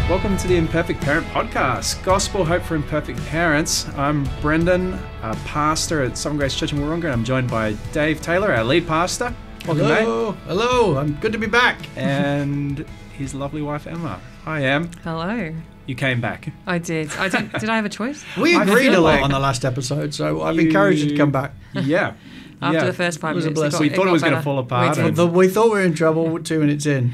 Welcome to the Imperfect Parent Podcast, Gospel Hope for Imperfect Parents. I'm Brendan, a pastor at Sovereign Grace Church in Wurrunga, and I'm joined by Dave Taylor, our lead pastor. Welcome, Hello. mate. Hello, I'm good to be back. And his lovely wife, Emma. Hi, Em. Hello. You came back. I did. Did I have a choice? We I agreed feel a lot like on the last episode, so I've encouraged you to come back. Yeah. After yeah. the first 5 It was a minutes. blessing. We thought it was going to better. fall apart. We did. and We thought we were in trouble 2 minutes in.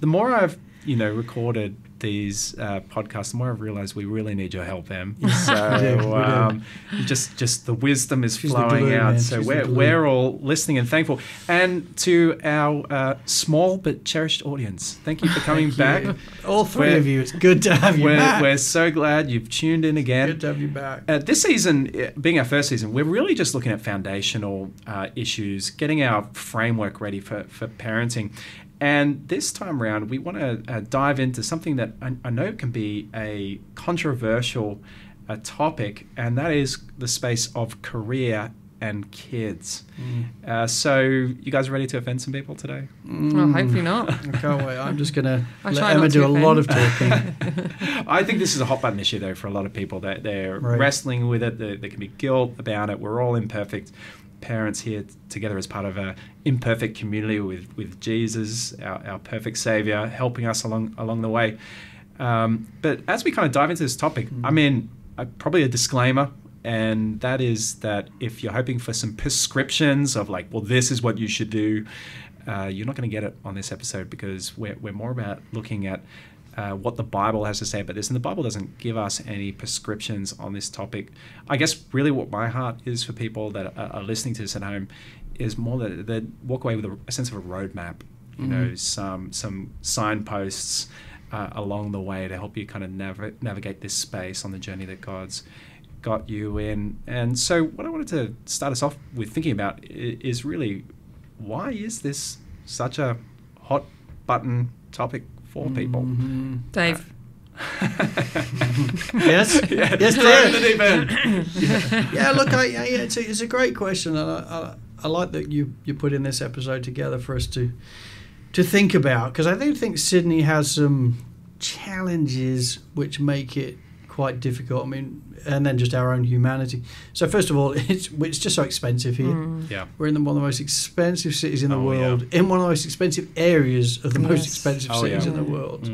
The more I've, recorded these podcasts, the more I've realised we really need your help, Em. So just the wisdom is She's the flowing glue, out. man. So She's the glue. we're all listening and thankful. And to our small but cherished audience, thank you for coming back. All three of you, it's good to have you back. We're so glad you've tuned in again. Good to have you back. This season, being our first season, we're really just looking at foundational issues, getting our framework ready for parenting. And this time around, we want to dive into something that I know can be a controversial topic, and that is the space of career and kids. So you guys ready to offend some people today? Well, hopefully not. I can't wait. I'm just going to I let try Emma not to do a lot of offend. talking. I think this is a hot button issue, though, for a lot of people. That they're Right. wrestling with it. There can be guilt about it. We're all imperfect parents here together as part of an imperfect community with Jesus, our perfect Savior, helping us along the way. But as we kind of dive into this topic, I mean, probably a disclaimer, and that is that if you're hoping for some prescriptions of like, well, this is what you should do, you're not going to get it on this episode, because we're more about looking at what the Bible has to say about this. And the Bible doesn't give us any prescriptions on this topic. I guess really what my heart is for people that are listening to this at home is more that they walk away with a sense of a roadmap, some signposts along the way to help you kind of navigate this space on the journey that God's got you in. And so what I wanted to start us off with thinking about is really, why is this such a hot button topic for people? Dave. Yes? Yeah, Yes, throw in dear. the deep end. Yeah, look, it's a great question, and I like that you put in this episode together for us to think about, because I do think Sydney has some challenges which make it quite difficult. I mean, and then just our own humanity. So first of all, it's just so expensive here. Yeah. We're in one of the most expensive cities in the Oh, world, in one of the most expensive areas of the most Yes. expensive Oh, cities yeah. in the world.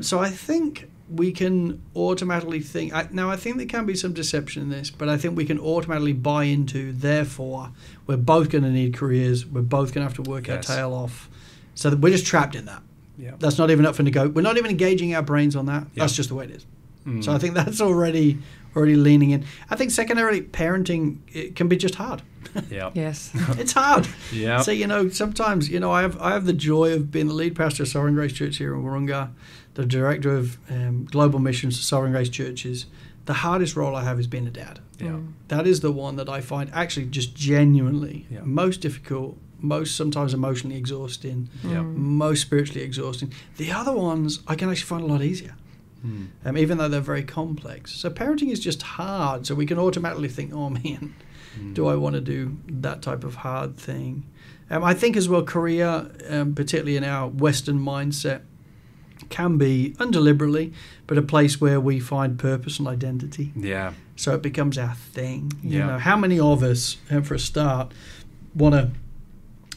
So I think we can automatically think. Now, I think there can be some deception in this, but I think we can automatically buy into, therefore, we're both going to need careers. We're both going to have to work Yes. our tail off. So that we're just trapped in that. Yeah. That's not even up for we're not even engaging our brains on that. Yeah. That's just the way it is. So I think that's already leaning in. I think secondarily, parenting, it can be just hard. Yeah. Yes. It's hard. Yeah. So, sometimes, I have the joy of being the lead pastor of Sovereign Grace Church here in Wurrunga, the director of global missions to Sovereign Grace churches. The hardest role I have is being a dad. Yeah. That is the one that I find actually just genuinely Yeah. most difficult, most sometimes emotionally exhausting, Yeah. most spiritually exhausting. The other ones I can actually find a lot easier. Even though they're very complex. So parenting is just hard. So we can automatically think, oh man, do I want to do that type of hard thing? I think as well, career, particularly in our Western mindset, can be, undeliberately, but a place where we find purpose and identity. Yeah. So it becomes our thing. Yeah. How many of us, for a start, want to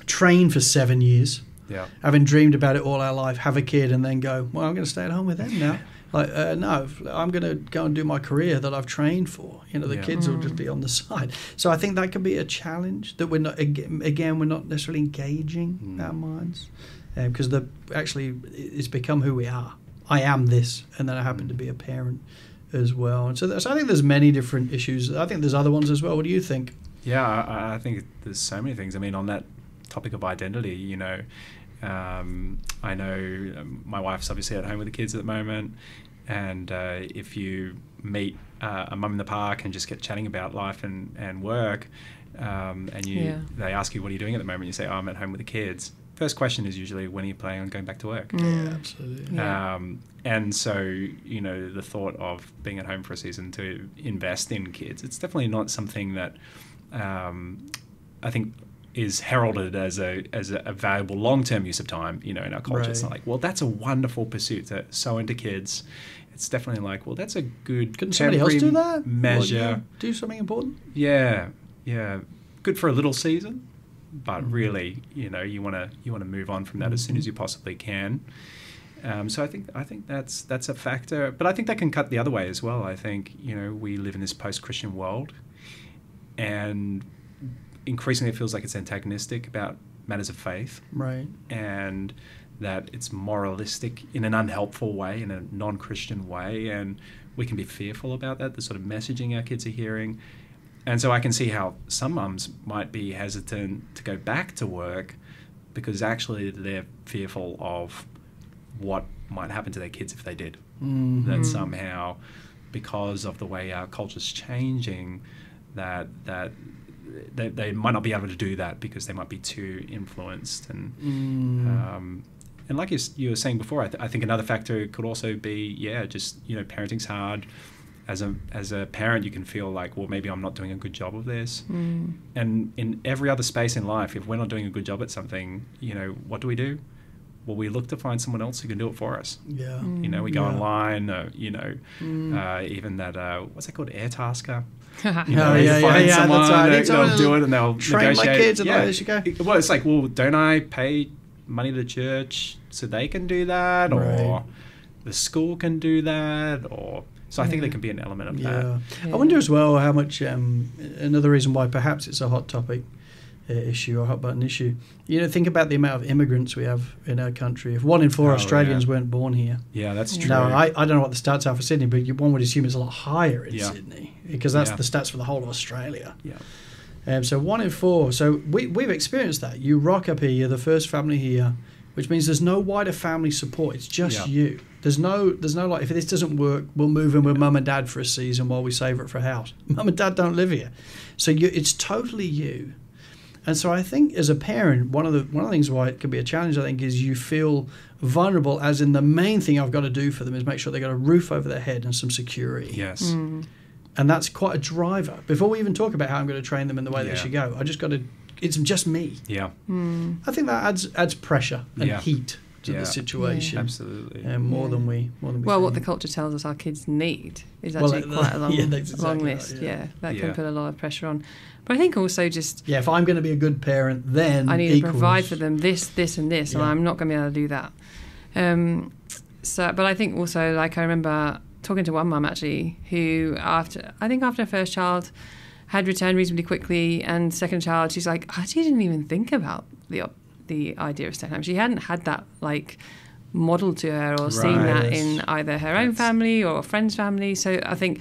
train for 7 years, Yeah. having dreamed about it all our life, have a kid, and then go, well, I'm going to stay at home with them now. Like, no, I'm going to go and do my career that I've trained for. The Yeah. kids will just be on the side. So I think that could be a challenge, that we're not, again, we're not necessarily engaging our minds, because it's become who we are. I am this, and then I happen to be a parent as well. And so I think there's many different issues. I think there's other ones as well. What do you think? Yeah, I think there's so many things. I mean, on that topic of identity, I know my wife's obviously at home with the kids at the moment, and if you meet a mum in the park and just get chatting about life and work, and they ask you, what are you doing at the moment? You say, oh, I'm at home with the kids. First question is usually, when are you planning on going back to work? Yeah, absolutely. Yeah. And so, the thought of being at home for a season to invest in kids, it's definitely not something that I think is heralded as a valuable long-term use of time, in our culture. It's not like, well, that's a wonderful pursuit to sow into kids. It's definitely like, well, that's a good Couldn't somebody else do that? measure. Do something important? Yeah. Good for a little season, but really, you want to move on from that as soon as you possibly can. So I think that's a factor, but I think that can cut the other way as well. I think we live in this post-Christian world, and increasingly it feels like it's antagonistic about matters of faith, right? And that it's moralistic in an unhelpful way, in a non-Christian way, and we can be fearful about that, the sort of messaging our kids are hearing. And so I can see how some mums might be hesitant to go back to work because actually they're fearful of what might happen to their kids if they did. Mm-hmm. That somehow, because of the way our culture's changing, that they might not be able to do that because they might be too influenced. And like you were saying before, I think another factor could also be, parenting's hard. As a parent, you can feel like, well, maybe I'm not doing a good job of this. And in every other space in life, if we're not doing a good job at something, what do? Well, we look to find someone else who can do it for us. Yeah. We go online, even that, what's that called, Airtasker? Find someone, that's right. they'll do it and they'll train negotiate. my kids and there you go. Well, it's like, well, don't I pay money to the church so they can do that? Right. Or the school can do that? Or... So I think there can be an element of that. Yeah. I wonder as well how much, another reason why perhaps it's a hot topic issue or hot button issue. Think about the amount of immigrants we have in our country. If 1 in 4 Australians weren't born here. Yeah, that's true. Now, I don't know what the stats are for Sydney, but one would assume it's a lot higher in Sydney because that's the stats for the whole of Australia. Yeah. So 1 in 4. So we've experienced that. You rock up here, you're the first family here, which means there's no wider family support. It's just you. There's no like, if this doesn't work, we'll move in with mum and dad for a season while we save it for a house. Mum and dad don't live here. So it's totally you. And so I think as a parent, one of the things why it can be a challenge, I think, is you feel vulnerable, as in the main thing I've got to do for them is make sure they've got a roof over their head and some security. Yes. And that's quite a driver. Before we even talk about how I'm going to train them in the way they should go, I just got to, it's just me. Yeah. I think that adds pressure and heat to the situation. Absolutely. More than we well, what the culture tells us our kids need is actually quite a long list. That can put a lot of pressure on. But I think also just... Yeah, if I'm going to be a good parent, then I need to provide for them this, and this, and I'm not going to be able to do that. But I think also, like, I remember talking to one mum, actually, who after her first child had returned reasonably quickly, and second child, she's like, I actually didn't even think about the idea of staying home. She hadn't had that, like, modeled to her or seen that in either her own family or a friend's family. So I think...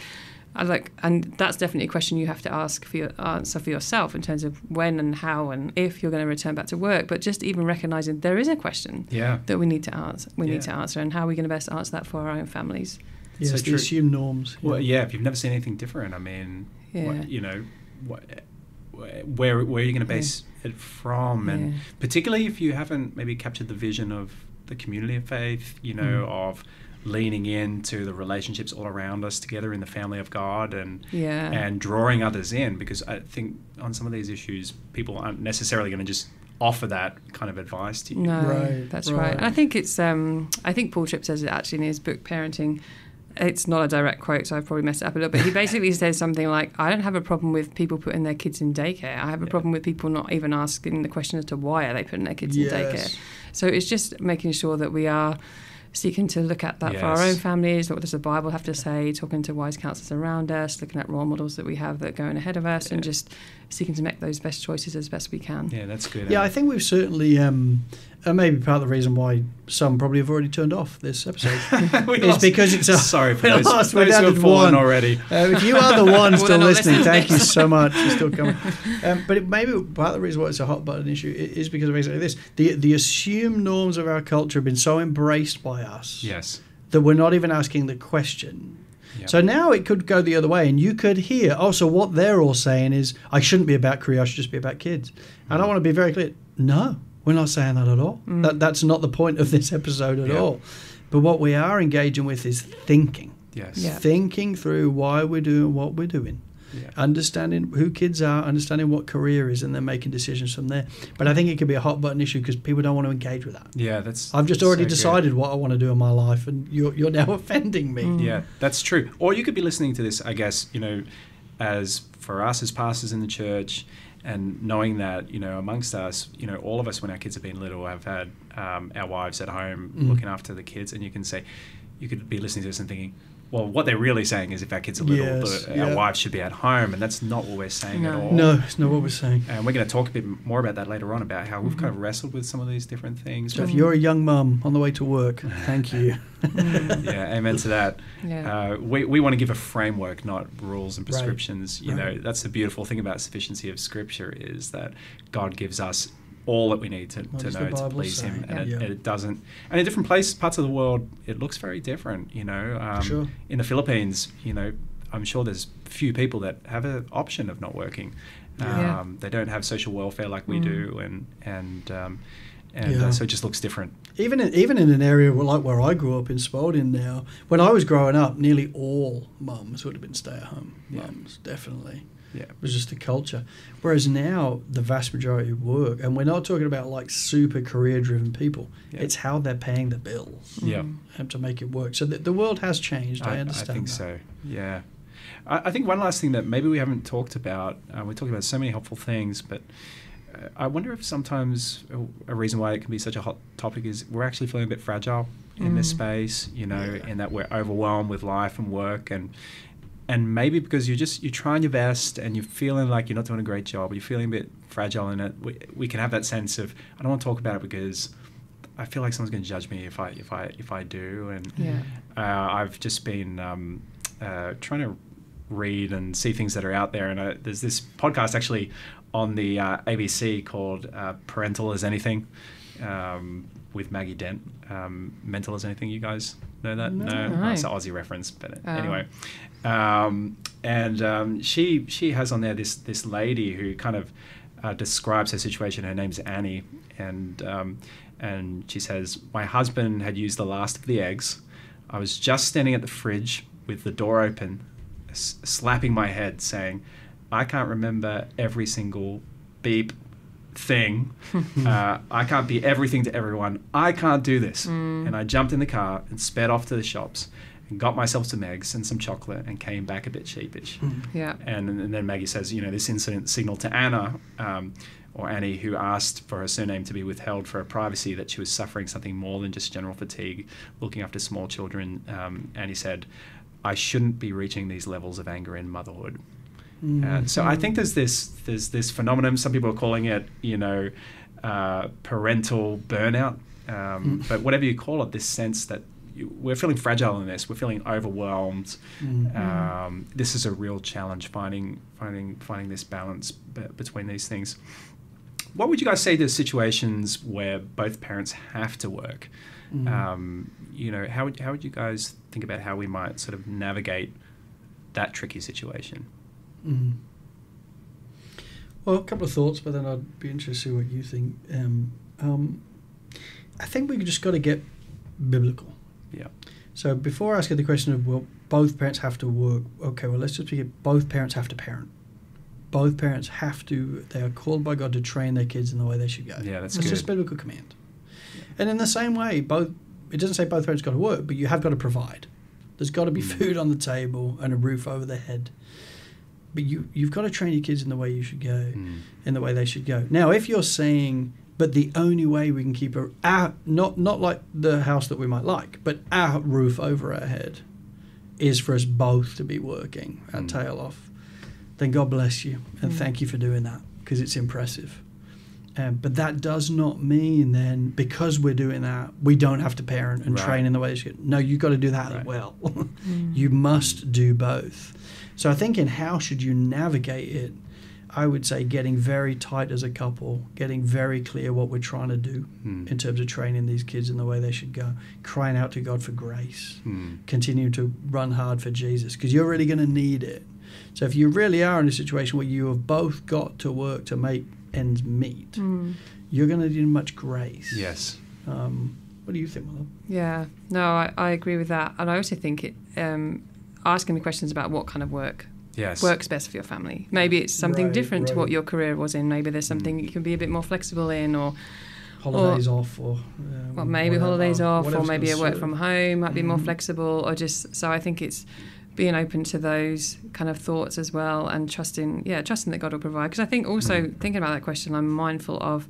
and that's definitely a question you have to answer for yourself in terms of when and how and if you're going to return back to work. But just even recognising there is a question that we need to answer. Need to answer, and how are we going to best answer that for our own families? Yes, so the assumed norms. Well, if you've never seen anything different, I mean, where are you going to base it from? And particularly if you haven't maybe captured the vision of the community of faith, of leaning into the relationships all around us together in the family of God and drawing others in, because I think on some of these issues people aren't necessarily going to just offer that kind of advice to you. No, that's right. And I think it's I think Paul Tripp says it actually in his book Parenting. It's not a direct quote, so I've probably messed it up a little bit. He basically says something like, I don't have a problem with people putting their kids in daycare. I have a problem with people not even asking the question as to why are they putting their kids in daycare. So it's just making sure that we are seeking to look at that for our own families. What does the Bible have to say? Talking to wise counselors around us, looking at role models that we have that are going ahead of us, and just seeking to make those best choices as best we can. Yeah, that's good. Yeah, I think we've certainly, maybe part of the reason why some probably have already turned off this episode is because it's a... Sorry for those who have fallen one already. If you are the one still listening, thank you so much. You're still coming. But maybe part of the reason why it's a hot button issue is because of exactly this. The assumed norms of our culture have been so embraced by us that we're not even asking the question. Yep. So now it could go the other way, and you could hear, so what they're all saying is, I shouldn't be about career, I should just be about kids. And I want to be very clear, no, we're not saying that at all. That's not the point of this episode at all. But what we are engaging with is thinking. Yes. Thinking through why we're doing what we're doing. Yeah. understanding who kids are, understanding what career is, and then making decisions from there. But I think it could be a hot button issue because people don't want to engage with that. Yeah, I've just already so decided what I want to do in my life, and you're now offending me. Yeah, that's true. Or you could be listening to this, I guess, as for us as pastors in the church, and knowing that, amongst us, all of us when our kids have been little have had our wives at home looking after the kids, and you could be listening to this and thinking, well, what they're really saying is if our kids are little, our wives should be at home, and that's not what we're saying at all. No, it's not what we're saying. And we're going to talk a bit more about that later on, about how we've kind of wrestled with some of these different things. So if you're a young mum on the way to work, thank you. Yeah, amen to that. Yeah. We want to give a framework, not rules and prescriptions. Right. That's the beautiful thing about sufficiency of Scripture, is that God gives us all that we need to know to please Him, and it doesn't. And in different parts of the world, it looks very different. Sure. In the Philippines, I'm sure there's few people that have an option of not working. They don't have social welfare like we do, so it just looks different. Even in an area like where I grew up in Spalding now, when I was growing up, nearly all mums would have been stay-at-home mums, definitely. Yeah. It was just the culture. Whereas now, the vast majority of work, and we're not talking about like super career-driven people, it's how they're paying the bills to make it work. So the world has changed, I understand I think that. so, yeah. I think one last thing that maybe we haven't talked about, we talked about so many helpful things, but I wonder if sometimes a reason why it can be such a hot topic is we're actually feeling a bit fragile in this space, in that we're overwhelmed with life and work, and maybe because you're trying your best and you're feeling like you're not doing a great job, you're feeling a bit fragile in it. We can have that sense of, I don't want to talk about it because I feel like someone's going to judge me if I do. And I've just been trying to read and see things that are out there. And there's this podcast actually on the ABC called Parental as Anything, with Maggie Dent. Mental as Anything, you guys know that? No. It's an Aussie reference, but anyway. She has on there this lady who kind of describes her situation. Her name's Annie, and she says, "My husband had used the last of the eggs. I was just standing at the fridge with the door open, slapping my head, saying, I can't remember every single beep thing. I can't be everything to everyone. I can't do this." And I jumped in the car and sped off to the shops and got myself some eggs and some chocolate and came back a bit sheepish. And then Maggie says, this incident signaled to Anna, or Annie, who asked for her surname to be withheld for her privacy, that she was suffering something more than just general fatigue, looking after small children. Annie said, "I shouldn't be reaching these levels of anger in motherhood." So I think there's this phenomenon. Some people are calling it, parental burnout. But whatever you call it, this sense that we're feeling fragile in this. We're feeling overwhelmed. This is a real challenge, finding this balance between these things. What would you guys say to situations where both parents have to work? How would you guys think about how we might sort of navigate that tricky situation? Well, a couple of thoughts, but then I'd be interested to see what you think. I think we just got to get biblical. Yeah. So before asking the question of, well, both parents have to work, okay, well, let's just begin. Both parents have to parent. Both parents they are called by God to train their kids in the way they should go. Yeah, that's just a biblical command. Yeah. And in the same way, it doesn't say both parents got to work, but you have got to provide. There's got to be food on the table and a roof over their head. But you've got to train your kids in the way you should go, in the way they should go. Now, if you're saying, but the only way we can keep not like the house that we might like, but our roof over our head is for us both to be working our tail off, then God bless you and thank you for doing that, because it's impressive. But that does not mean then, because we're doing that, we don't have to parent and train in the way they should. No, you've got to do that as well. You must do both. So I think in how should you navigate it, I would say getting very tight as a couple, getting very clear what we're trying to do in terms of training these kids in the way they should go, crying out to God for grace, continuing to run hard for Jesus, because you're really going to need it. So if you really are in a situation where you have both got to work to make ends meet, you're going to need much grace. Yes. What do you think, Mother? Yeah, no, I agree with that. And I also think asking the questions about what kind of work Yes. works best for your family. Maybe it's something different to what your career was in. Maybe there's something you can be a bit more flexible in, or holidays off, or maybe holidays off, or maybe a work suit. from home might be more flexible, or just so I think it's being open to those kind of thoughts as well, and trusting that God will provide. Because I think also thinking about that question, I'm mindful of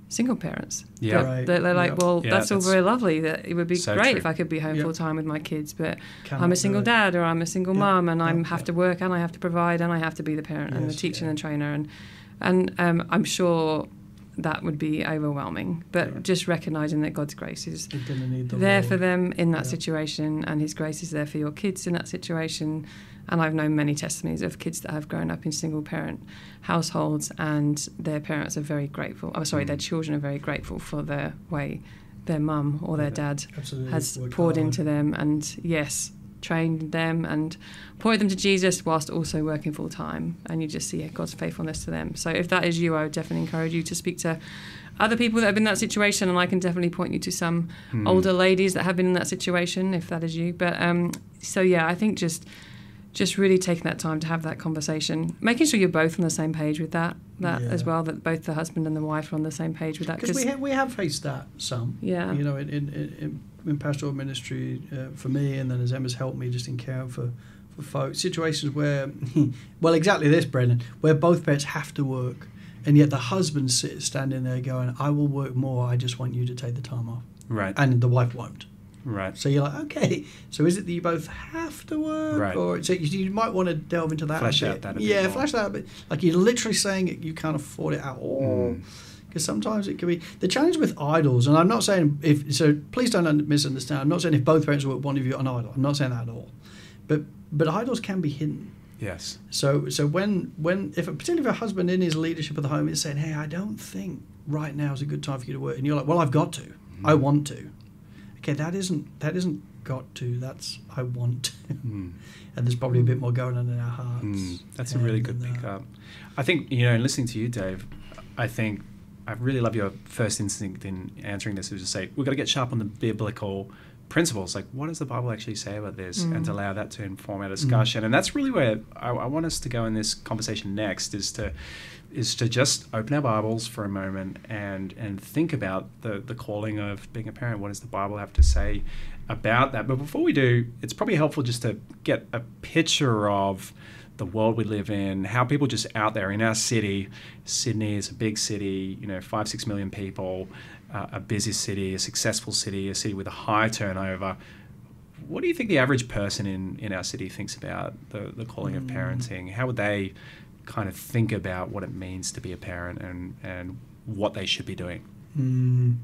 single parents. Yeah. They're like, well, Yeah, that's all very lovely. That it would be so great true. if I could be home full time with my kids, but Cannot I'm a do single it. dad, or I'm a single mum, and I Yeah. have to work, and I have to provide, and I have to be the parent and the Yes, teacher yeah. and the trainer, and I'm sure that would be overwhelming. But just recognizing that God's grace is You're gonna need the there Lord. for them in that Yeah. situation, and His grace is there for your kids in that situation. And I've known many testimonies of kids that have grown up in single parent households, and their parents are very grateful. Their children are very grateful for the way their mum or their dad Absolutely. has Work poured hard. into them, and trained them and pointed them to Jesus whilst also working full time. And you just see God's faithfulness to them. So if that is you, I would definitely encourage you to speak to other people that have been in that situation, and I can definitely point you to some older ladies that have been in that situation if that is you. But I think just really taking that time to have that conversation, making sure you're both on the same page with that as well, that both the husband and the wife are on the same page with that. Because we have faced that some. Yeah. You know, in pastoral ministry for me, and then as Emma's helped me just in caring for folks, situations where, well, exactly this, Brendan, where both parents have to work, and yet the husband standing there going, I will work more, I just want you to take the time off. Right. And the wife won't. Right. So you're like, okay, so is it that you both have to work? Right. Or so you might want to delve into that Flesh a bit. out that a bit Yeah, more. flesh that out a bit. Like you're literally saying it, you can't afford it at all. Because sometimes it can be... The challenge with idols, and I'm not saying if... So please don't misunderstand. I'm not saying if both parents work, one of you an idol. I'm not saying that at all. But idols can be hidden. Yes. So when particularly if a husband in his leadership of the home is saying, hey, I don't think right now is a good time for you to work, and you're like, well, I've got to. I want to. Okay, that isn't got to, that's I want to. And there's probably a bit more going on in our hearts. That's a really good than that. pickup. I think, listening to you, Dave, I think I really love your first instinct in answering this is to say, we've got to get sharp on the biblical principles. Like, what does the Bible actually say about this? And to allow that to inform our discussion. And that's really where I want us to go in this conversation next, is to just open our Bibles for a moment and think about the calling of being a parent. What does the Bible have to say about that? But before we do, it's probably helpful just to get a picture of the world we live in, how people just out there in our city. Sydney is a big city, 5-6 million people, a busy city, a successful city, a city with a high turnover. What do you think the average person in our city thinks about the calling of parenting? How would they kind of think about what it means to be a parent and what they should be doing?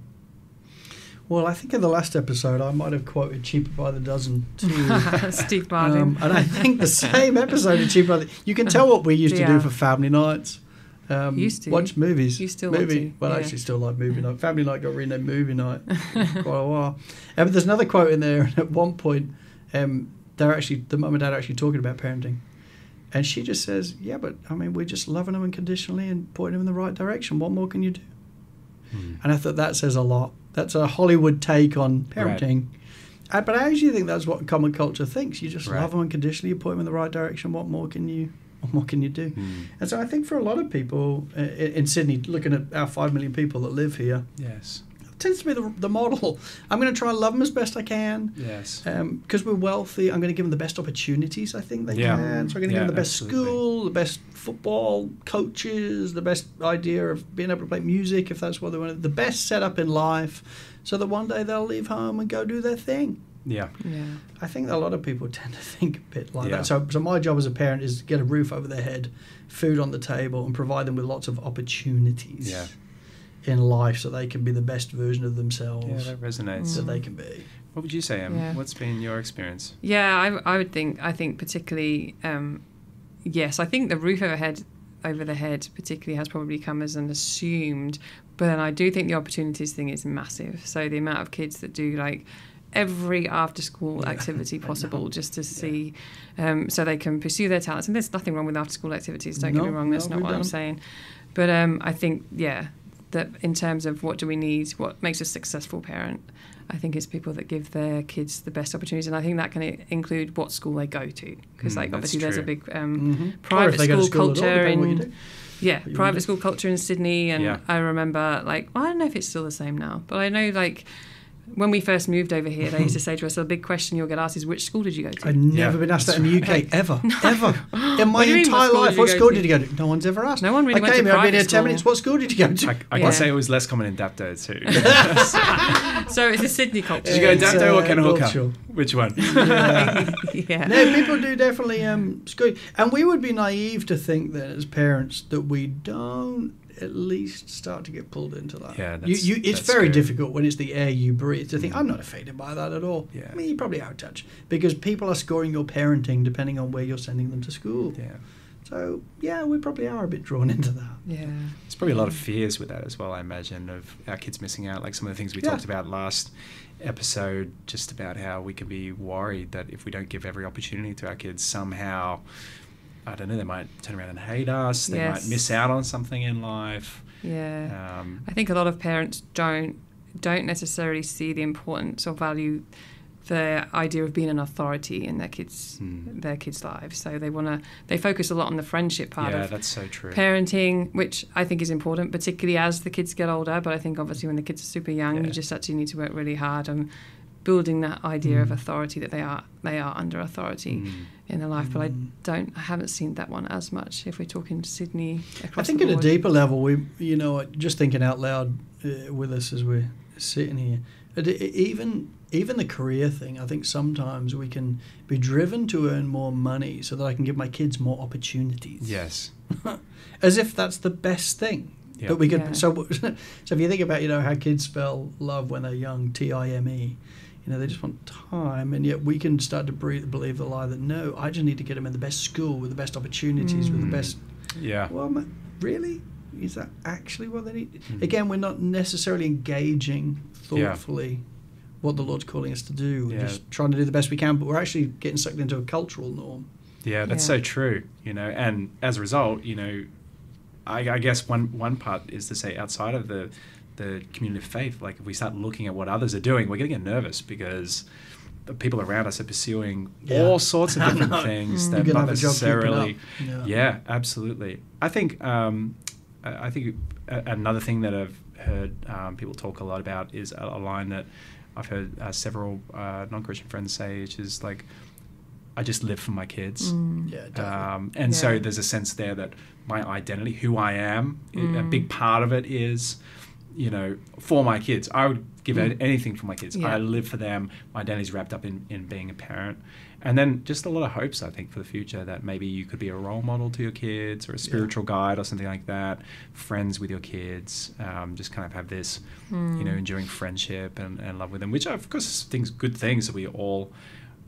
Well, I think in the last episode I might have quoted Cheaper by the Dozen too. Steve Martin. And I think the same episode of Cheaper by the... You can tell what we used to do Yeah. for family nights. Used to. Watch movies. You still want to, Well, I yeah. actually still like movie night. Family night got renamed movie night for quite a while. But there's another quote in there, and at one point the mum and dad are actually talking about parenting. And she just says, yeah, but I mean, we're just loving them unconditionally and pointing them in the right direction. What more can you do? And I thought that says a lot. That's a Hollywood take on parenting. Right. But I actually think that's what common culture thinks. You just love them unconditionally, you point them in the right direction. What more can you do? And so I think for a lot of people in Sydney, looking at our 5 million people that live here, Yes. it tends to be the model. I'm going to try and love them as best I can. Yes. Because we're wealthy, I'm going to give them the best opportunities I think they can. So I'm going to give them the best school, the best football coaches, the best idea of being able to play music if that's what they want, the best setup in life, so that one day they'll leave home and go do their thing. Yeah. I think a lot of people tend to think a bit like Yeah. that. So my job as a parent is to get a roof over their head, food on the table, and provide them with lots of opportunities in life so they can be the best version of themselves. Yeah, that resonates. That they can be. What would you say, Em? Yeah. What's been your experience? Yeah, I think particularly, yes, I think the roof over the head particularly has probably come as an assumed, but then I do think the opportunities thing is massive. So the amount of kids that do like every after school activity possible just to see, so they can pursue their talents. And there's nothing wrong with after school activities, don't get me wrong, that's not what I'm saying. But I think, that in terms of what do we need, what makes a successful parent, I think it's people that give their kids the best opportunities, and I think that can include what school they go to, because obviously there's a big private school culture in private school culture in Sydney, and I remember I don't know if it's still the same now, but I know when we first moved over here, they used to say to us, the big question you'll get asked is, which school did you go to? I've never been asked that in the UK, ever. In my entire life, what school did you go to? No one's ever asked. No one really went to private school. I've been here 10 minutes, what school did you go to? I can say it was less common in Dapto too. So it's a Sydney culture. Did you go to Dapto or Kenhooker? Which one? No, people do definitely school. And we would be naive to think that as parents that we don't at least start to get pulled into that. Yeah, it's very difficult when it's the air you breathe to think, I'm not offended by that at all. Yeah. I mean, you're probably out of touch because people are scoring your parenting depending on where you're sending them to school. Yeah. So, we probably are a bit drawn into that. Yeah. There's probably a lot of fears with that as well, I imagine, of our kids missing out. Like some of the things we talked about last episode, just about how we can be worried that if we don't give every opportunity to our kids, somehow, I don't know, they might turn around and hate us. They might miss out on something in life. Yeah. I think a lot of parents don't necessarily see the importance or value the idea of being an authority in their kids' lives. So they focus a lot on the friendship part of that's so true. Parenting, which I think is important, particularly as the kids get older. But I think obviously when the kids are super young, you just actually need to work really hard on building that idea of authority, that they are under authority in their life. But I haven't seen that one as much if we're talking Sydney across the board. I think at a deeper level, we just thinking out loud with us as we're sitting here, even the career thing, I think sometimes we can be driven to earn more money so that I can give my kids more opportunities. Yes. As if that's the best thing. That we could. So if you think about how kids spell love when they're young, Time. They just want time, and yet we can start to believe the lie that no, I just need to get them in the best school with the best opportunities, with the best. Yeah. Well, really, is that actually what they need? Again, we're not necessarily engaging thoughtfully what the Lord's calling us to do. We're just trying to do the best we can, but we're actually getting sucked into a cultural norm. Yeah, that's so true. And as a result, I guess one part is to say outside of the community of faith, like if we start looking at what others are doing, we're going to get nervous because the people around us are pursuing all sorts of different things that not necessarily. Absolutely. I think another thing that I've heard people talk a lot about is a line that I've heard several non-Christian friends say, which is like, I just live for my kids. So there's a sense there that my identity, who I am, a big part of it is, for my kids. I would give anything for my kids. I live for them. My identity's wrapped up in being a parent. And then just a lot of hopes, I think, for the future that maybe you could be a role model to your kids or a spiritual guide or something like that, friends with your kids, just kind of have this, enduring friendship and love with them, which of course is good things that we all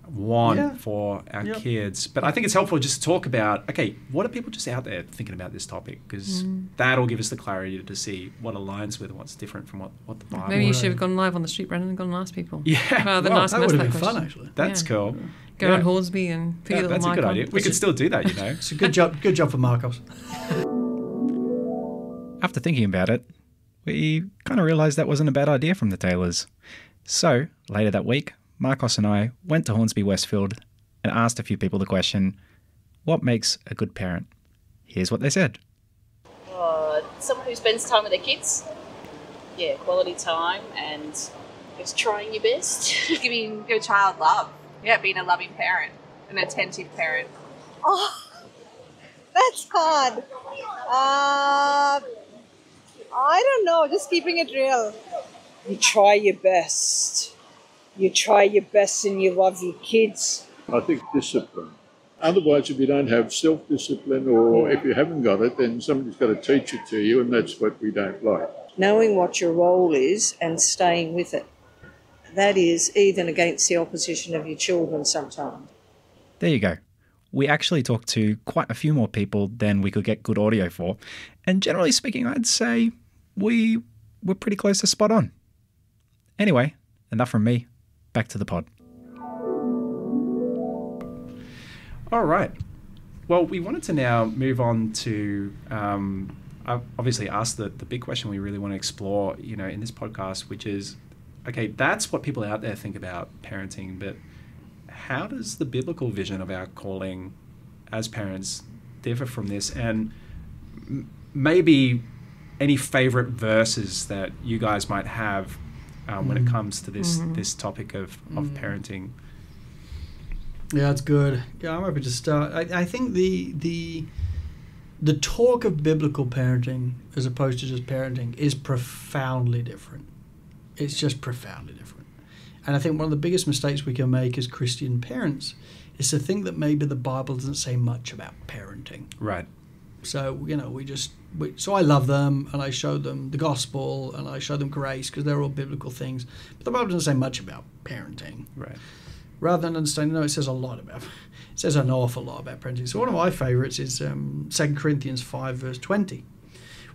want for our kids. But I think it's helpful just to talk about, okay, what are people just out there thinking about this topic? Because that'll give us the clarity to see what aligns with and what's different from what the Bible. Maybe you should have gone live on the street, Brendan, and gone and asked people. Yeah. Rather than asking that us would that have been question. fun, actually. That's cool. Go on Hornsby and put your little that's mic a good on. idea. We could still do that, It's a good job. Good job for Marcos. After thinking about it, we kind of realised that wasn't a bad idea from the Taylors. So, later that week, Marcos and I went to Hornsby Westfield and asked a few people the question, what makes a good parent? Here's what they said. Someone who spends time with their kids. Yeah, quality time and just trying your best. Giving your child love. Yeah, being a loving parent, an attentive parent. Oh, that's hard. I don't know, just keeping it real. You try your best. You try your best and you love your kids. I think discipline. Otherwise, if you don't have self-discipline or if you haven't got it, then somebody's got to teach it to you, and that's what we don't like. Knowing what your role is and staying with it. That is even against the opposition of your children sometimes. There you go. We actually talked to quite a few more people than we could get good audio for. And generally speaking, I'd say we were pretty close to spot on. Anyway, enough from me. Back to the pod. All right. Well, we wanted to now move on to I've obviously asked the big question we really want to explore, in this podcast, which is, okay, that's what people out there think about parenting, but how does the biblical vision of our calling as parents differ from this? And maybe any favorite verses that you guys might have when it comes to this topic of parenting. Yeah, that's good. Yeah, I'm happy to start. I think the talk of biblical parenting as opposed to just parenting is profoundly different. It's just profoundly different. And I think one of the biggest mistakes we can make as Christian parents is to think that maybe the Bible doesn't say much about parenting. Right. So, so I love them, and I show them the gospel, and I show them grace, because they're all biblical things. But the Bible doesn't say much about parenting. Right. Rather than understanding, it says a lot about it. It says an awful lot about parenting. So one of my favourites is 2 Corinthians 5, verse 20,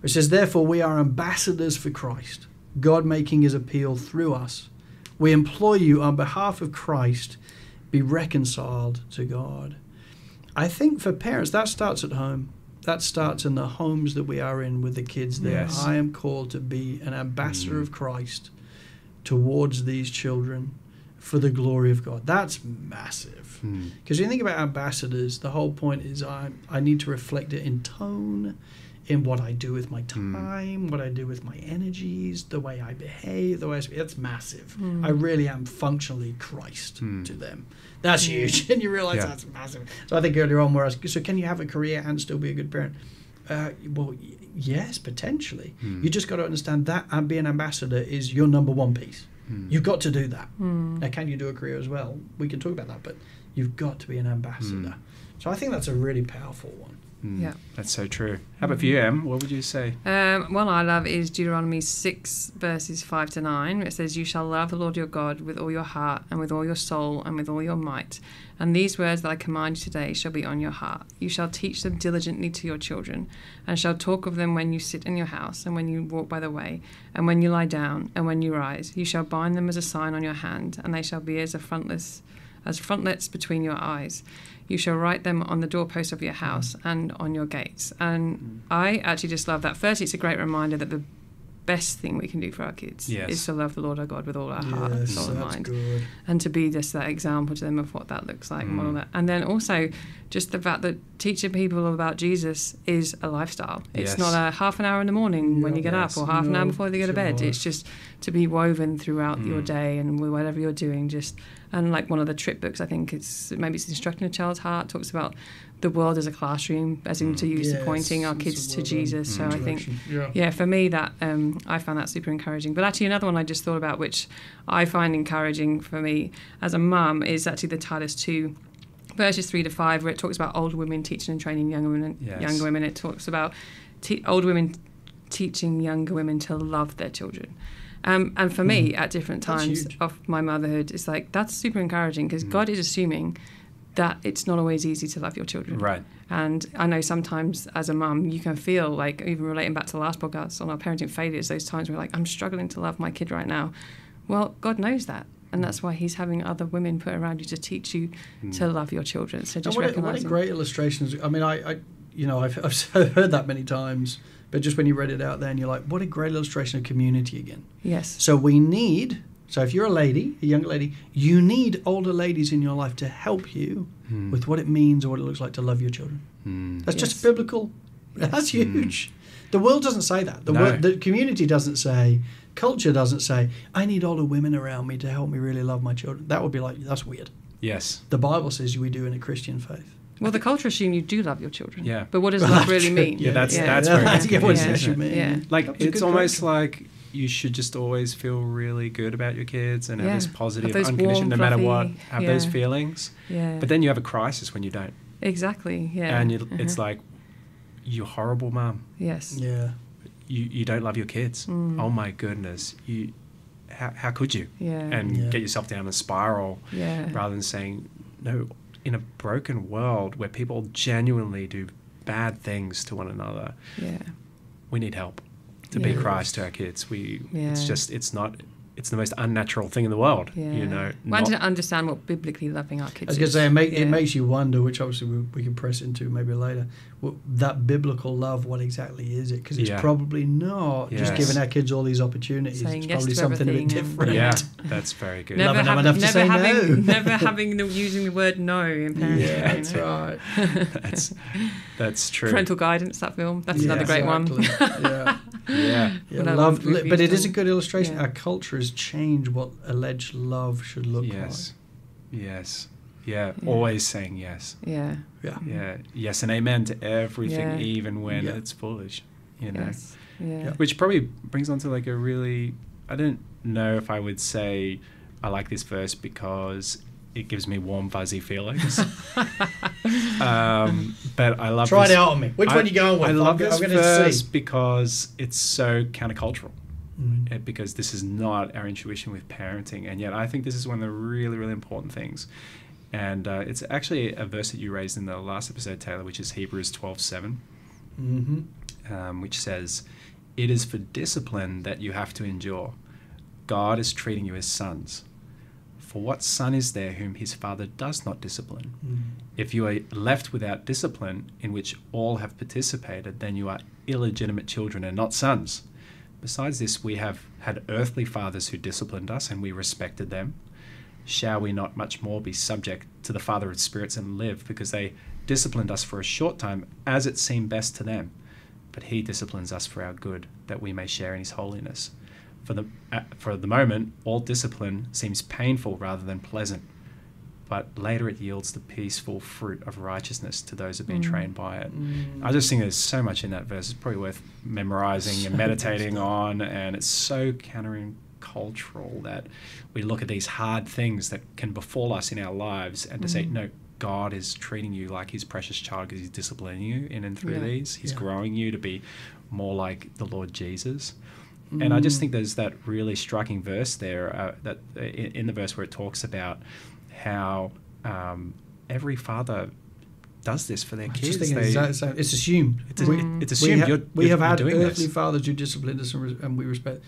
which says, "Therefore we are ambassadors for Christ, God making his appeal through us. We implore you on behalf of Christ, be reconciled to God." I think for parents, that starts at home. That starts in the homes that we are in with the kids there. Yes. I am called to be an ambassador of Christ towards these children for the glory of God. That's massive. Because when you think about ambassadors, the whole point is I need to reflect it in tone, in what I do with my time, what I do with my energies, the way I behave, the way I speak. That's massive. I really am functionally Christ to them. That's huge. And you realise that's massive. So I think earlier on where I was, so can you have a career and still be a good parent? Well, yes, potentially. You just got to understand that and being an ambassador is your number one piece. You've got to do that. Now, can you do a career as well? We can talk about that, but you've got to be an ambassador. So I think that's a really powerful one. Yeah, that's so true. How about for you, Em? What would you say? One I love is Deuteronomy 6, verses 5 to 9. It says, "You shall love the Lord your God with all your heart and with all your soul and with all your might. And these words that I command you today shall be on your heart. You shall teach them diligently to your children, and shall talk of them when you sit in your house, and when you walk by the way, and when you lie down, and when you rise. You shall bind them as a sign on your hand, and they shall be as frontlets between your eyes. You shall write them on the doorposts of your house and on your gates." And I actually just love that. First, it's a great reminder that the best thing we can do for our kids is to love the Lord our God with all our heart and soul and mind. Good. And to be just that example to them of what that looks like and all that. And then also just the fact that teaching people about Jesus is a lifestyle. It's not a half an hour in the morning when you get up or half an hour before they go to bed. It's just to be woven throughout your day and whatever you're doing. And like one of the trip books, I think it's Instructing a Child's Heart, talks about the world as a classroom, as in to use pointing our kids to Jesus. So I think, for me, that I found that super encouraging. But actually another one I just thought about, which I find encouraging for me as a mum, is actually the Titus 2, verses 3 to 5, where it talks about older women teaching and training younger women. Younger women. It talks about older women teaching younger women to love their children. And for me, at different times of my motherhood, it's like, that's super encouraging, because God is assuming that it's not always easy to love your children. Right. And I know sometimes as a mum, you can feel like, even relating back to the last podcast on our parenting failures, those times where like, I'm struggling to love my kid right now. Well, God knows that. And that's why he's having other women put around you to teach you to love your children. So just recognise what a great illustration. I mean, I've heard that many times, but just when you read it out there and you're like, what a great illustration of community again. Yes. So if you're a young lady, you need older ladies in your life to help you with what it means or what it looks like to love your children. That's just biblical. That's huge. The world doesn't say that. The community doesn't say, culture doesn't say, I need older women around me to help me really love my children. That would be like, that's weird. Yes. The Bible says we do in a Christian faith. Well, the culture assumes you do love your children. Yeah. But what does love really mean? That's very what does that mean? Yeah. Like, it's almost like you should just always feel really good about your kids and have this positive, unconditioned, no matter what, have those feelings. Yeah. But then you have a crisis when you don't. Exactly, yeah. And it's like, you horrible mum. Yes. Yeah. You don't love your kids. Oh my goodness. How could you? Yeah. And get yourself down a spiral rather than saying, no, in a broken world where people genuinely do bad things to one another, we need help to be Christ to our kids. It's not it's the most unnatural thing in the world. Yeah. You know, Want to understand what biblically loving our kids I was going is. to say, it makes you wonder, which obviously we can press into maybe later, that biblical love, what exactly is it? Because it's probably not just Yes. giving our kids all these opportunities. Saying It's yes probably to something a bit everything and- different. Yeah, that's very good. Loving them enough to say no. Never using the word no in parenting. Yeah, you that's know. right. That's true. Parental Guidance, that film. That's another great exactly. one. Yeah. Yeah. Yeah, Another love, one we've but it used is a on- good illustration. yeah. Our culture has changed what alleged love should look Yes. Yes. Yeah. Always saying yes. Yeah. like. Yeah. Yeah. Yes and amen to everything, Yeah. even when Yeah. it's foolish. You know. Yes. Yeah. Which probably brings on to like a really, I don't know if I would say I like this verse because it gives me warm, fuzzy feelings. But I love Try this. it out on me. Which one you going with? I love I'm this gonna verse see. because it's so countercultural. Mm. Because this is not our intuition with parenting. And yet I think this is one of the really, really important things. And it's actually a verse that you raised in the last episode, Taylor, which is Hebrews 12:7, which says, "It is for discipline that you have to endure. God is treating you as sons. For what son is there whom his father does not discipline? If you are left without discipline, in which all have participated, then you are illegitimate children and not sons. Besides this, we have had earthly fathers who disciplined us, and we respected them. Shall we not much more be subject to the Father of spirits and live? Because they disciplined us for a short time, as it seemed best to them. But he disciplines us for our good, that we may share in his holiness. For the moment, all discipline seems painful rather than pleasant, but later it yields the peaceful fruit of righteousness to those who have been trained by it." I just think there's so much in that verse. It's probably worth memorizing and meditating on, and it's so countercultural that we look at these hard things that can befall us in our lives and to say, no, God is treating you like his precious child because he's disciplining you in and through these. He's growing you to be more like the Lord Jesus. And I just think there's that really striking verse there, that in the verse where it talks about how every father does this for their kids. Just thinking it's assumed. It's assumed we have you're had doing earthly this. fathers who disciplined us and we respect.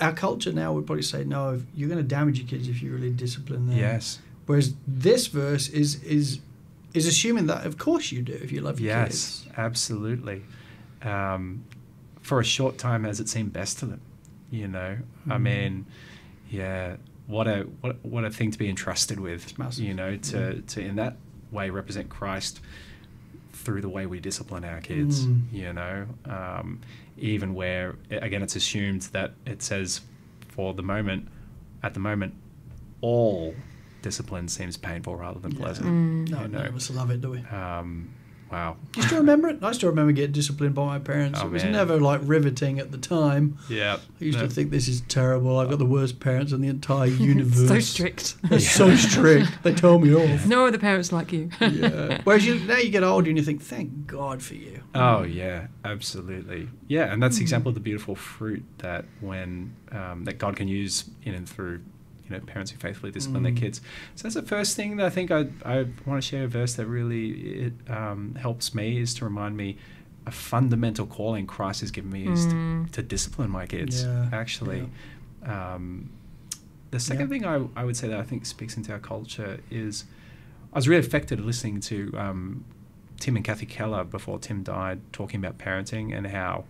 Our culture now would probably say, no, you're going to damage your kids if you really discipline them. Yes. Whereas this verse is assuming that, of course, you do if you love your kids. Yes, absolutely. For a short time, as it seemed best to them, you know. I mean, what a thing to be entrusted with, It's massive. you know, to in that way represent Christ through the way we discipline our kids, you know. Even where, again, it's assumed that it says at the moment, all discipline seems painful rather than pleasant. No, you know. none of us love it, do we? Wow. Do you still remember it? I still remember getting disciplined by my parents. Oh, It was man. never like riveting at the time. Yeah. I used to think this is terrible. I've got the worst parents in the entire universe. So strict. They're so strict. They told me off. No other parents like you. Yeah. Whereas now you get older and you think, thank God for you. Oh yeah, absolutely. Yeah, and that's the example of the beautiful fruit that when that God can use in and through, you know, parents who faithfully discipline their kids. So that's the first thing that I think I want to share a verse that really helps me, is to remind me a fundamental calling Christ has given me is to discipline my kids. Yeah, Actually, the second thing I would say that I think speaks into our culture is I was really affected listening to Tim and Kathy Keller before Tim died, talking about parenting and how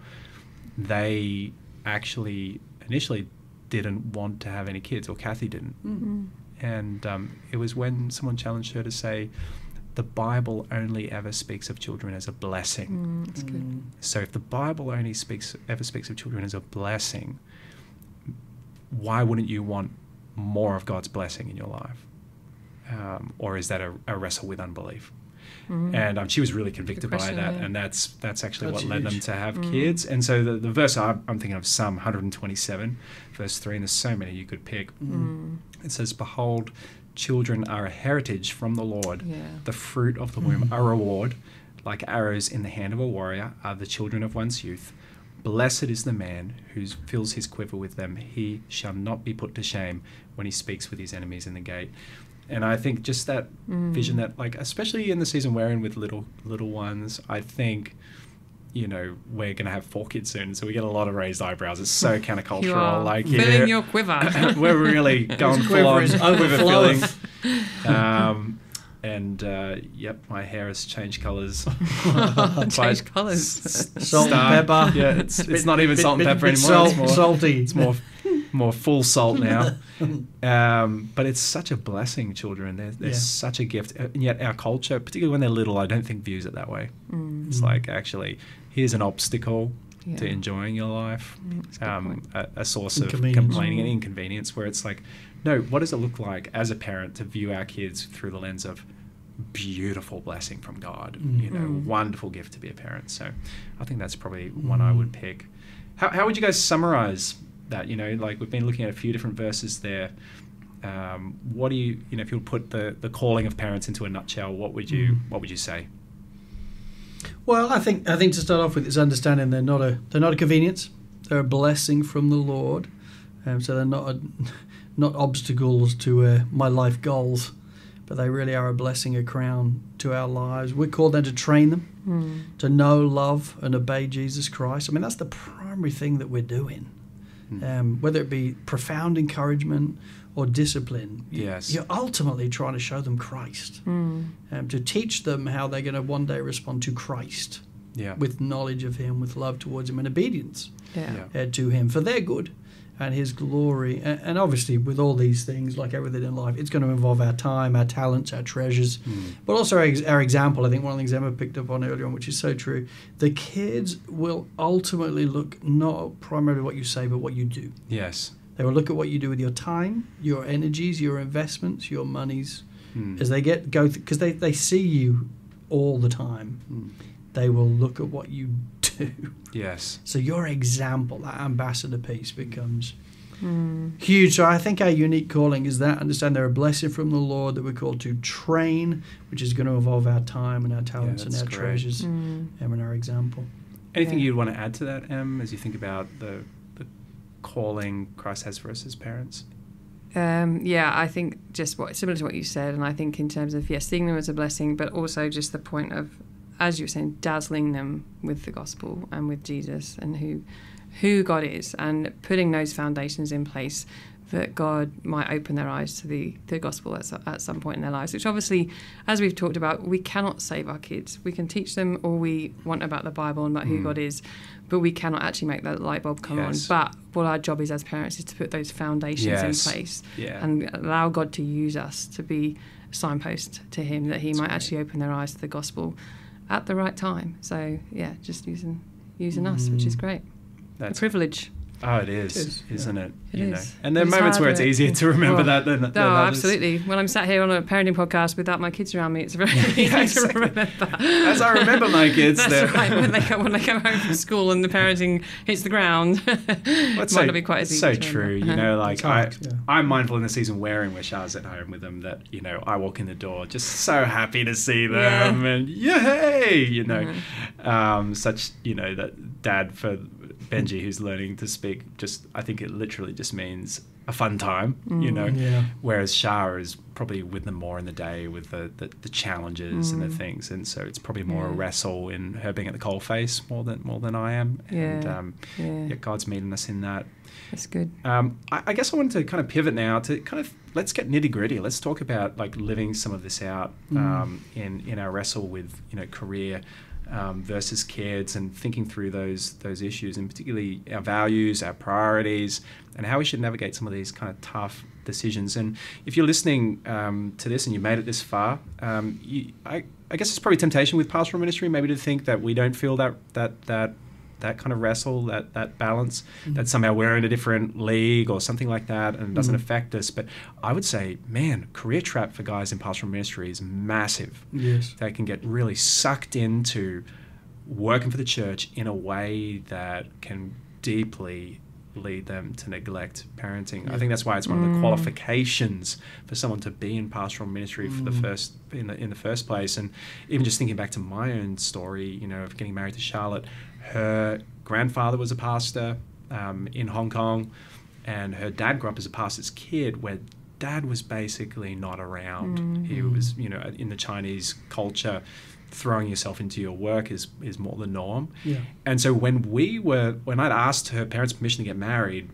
they actually initially didn't want to have any kids, or Kathy didn't. And it was when someone challenged her to say, the Bible only ever speaks of children as a blessing. That's good. So if the Bible only ever speaks of children as a blessing, why wouldn't you want more of God's blessing in your life? Or is that a wrestle with unbelief? And she was really convicted by question, that, yeah. and that's actually That's what led them huge. to have kids. And so the verse I'm thinking of, Psalm 127, verse 3, and there's so many you could pick. It says, "Behold, children are a heritage from the Lord. Yeah. The fruit of the womb a reward. Like arrows in the hand of a warrior are the children of one's youth. Blessed is the man who fills his quiver with them. He shall not be put to shame when he speaks with his enemies in the gate." And I think just that vision that, like, especially in the season we're in with little ones, I think, we're going to have 4 kids soon, so we get a lot of raised eyebrows. It's so countercultural. You are like filling your quiver. We're really going full on quiver filling. My hair has changed colours. Changed colours. Salt and pepper. Yeah, it's not even salt and pepper anymore. It's more salty. It's more full salt now. But it's such a blessing, children. They're such a gift. And yet our culture, particularly when they're little, I don't think views it that way. It's like, actually, here's an obstacle to enjoying your life, a source of complaining and inconvenience, where it's like, no, what does it look like as a parent to view our kids through the lens of beautiful blessing from God, wonderful gift to be a parent. So I think that's probably one I would pick. How would you guys summarize that? Like we've been looking at a few different verses there. What do you, if you would put the calling of parents into a nutshell, what would you say? Well, I think to start off with is understanding they're not a convenience. They're a blessing from the Lord. So they're not obstacles to my life goals, but they really are a blessing, a crown to our lives. We're called then to train them to know, love, and obey Jesus Christ. I mean, that's the primary thing that we're doing. Whether it be profound encouragement or discipline, you're ultimately trying to show them Christ, to teach them how they're going to one day respond to Christ with knowledge of Him, with love towards Him, and obedience to Him for their good and His glory. And obviously with all these things, like everything in life, it's going to involve our time, our talents, our treasures, but also our example. I think one of the things Emma picked up on earlier on, which is so true, the kids will ultimately look not primarily what you say, but what you do. Yes. They will look at what you do with your time, your energies, your investments, your monies, as they go because they see you all the time. They will look at what you do. Yes. So your example, that ambassador piece, becomes huge. So I think our unique calling is that, understand they're a blessing from the Lord that we're called to train, which is going to involve our time and our talents and our treasures, and our example. Anything you'd want to add to that, Em, as you think about the calling Christ has for us as parents? I think just similar to what you said, and I think in terms of seeing them as a blessing, but also just the point of, as you were saying, dazzling them with the gospel and with Jesus and who God is, and putting those foundations in place that God might open their eyes to the gospel at some point in their lives, which obviously, as we've talked about, we cannot save our kids. We can teach them all we want about the Bible and about who God is, but we cannot actually make that light bulb come on. But what our job is as parents is to put those foundations in place and allow God to use us to be a signpost to Him, that He might actually open their eyes to the gospel at the right time. So just using us, which is great. That's a privilege. Oh, it is, isn't it? It is. And there are moments where it's easier to remember that than others. Absolutely. When I'm sat here on a parenting podcast without my kids around me, it's very easy to remember. As I remember my kids. That's right. When they come home from school and the parenting hits the ground, it might not be quite as easy. So true. I'm mindful in the season wearing Shah's at home with them that, I walk in the door just so happy to see them and such, that dad for Benji who's learning to speak, I think it literally just means a fun time, whereas Shah is probably with them more in the day with the challenges and the things, and so it's probably more a wrestle in her being at the coalface more than I am, and God's meeting us in that. That's good. I guess I wanted to kind of pivot now to kind of let's get nitty gritty. Let's talk about like living some of this out in our wrestle with career versus kids, and thinking through those issues, and particularly our values, our priorities, and how we should navigate some of these kind of tough decisions. And if you're listening to this and you made it this far, I guess it's probably temptation with pastoral ministry maybe to think that we don't feel that kind of wrestle, that balance, that somehow we're in a different league or something like that and it doesn't affect us. But I would say, man, career trap for guys in pastoral ministry is massive. Yes. They can get really sucked into working for the church in a way that can deeply lead them to neglect parenting. I think that's why it's one of the qualifications for someone to be in pastoral ministry for in the first place. And even just thinking back to my own story, of getting married to Charlotte, her grandfather was a pastor in Hong Kong, and her dad grew up as a pastor's kid, where Dad was basically not around. He was, in the Chinese culture, throwing yourself into your work is more the norm. Yeah. And so when I'd asked her parents' permission to get married,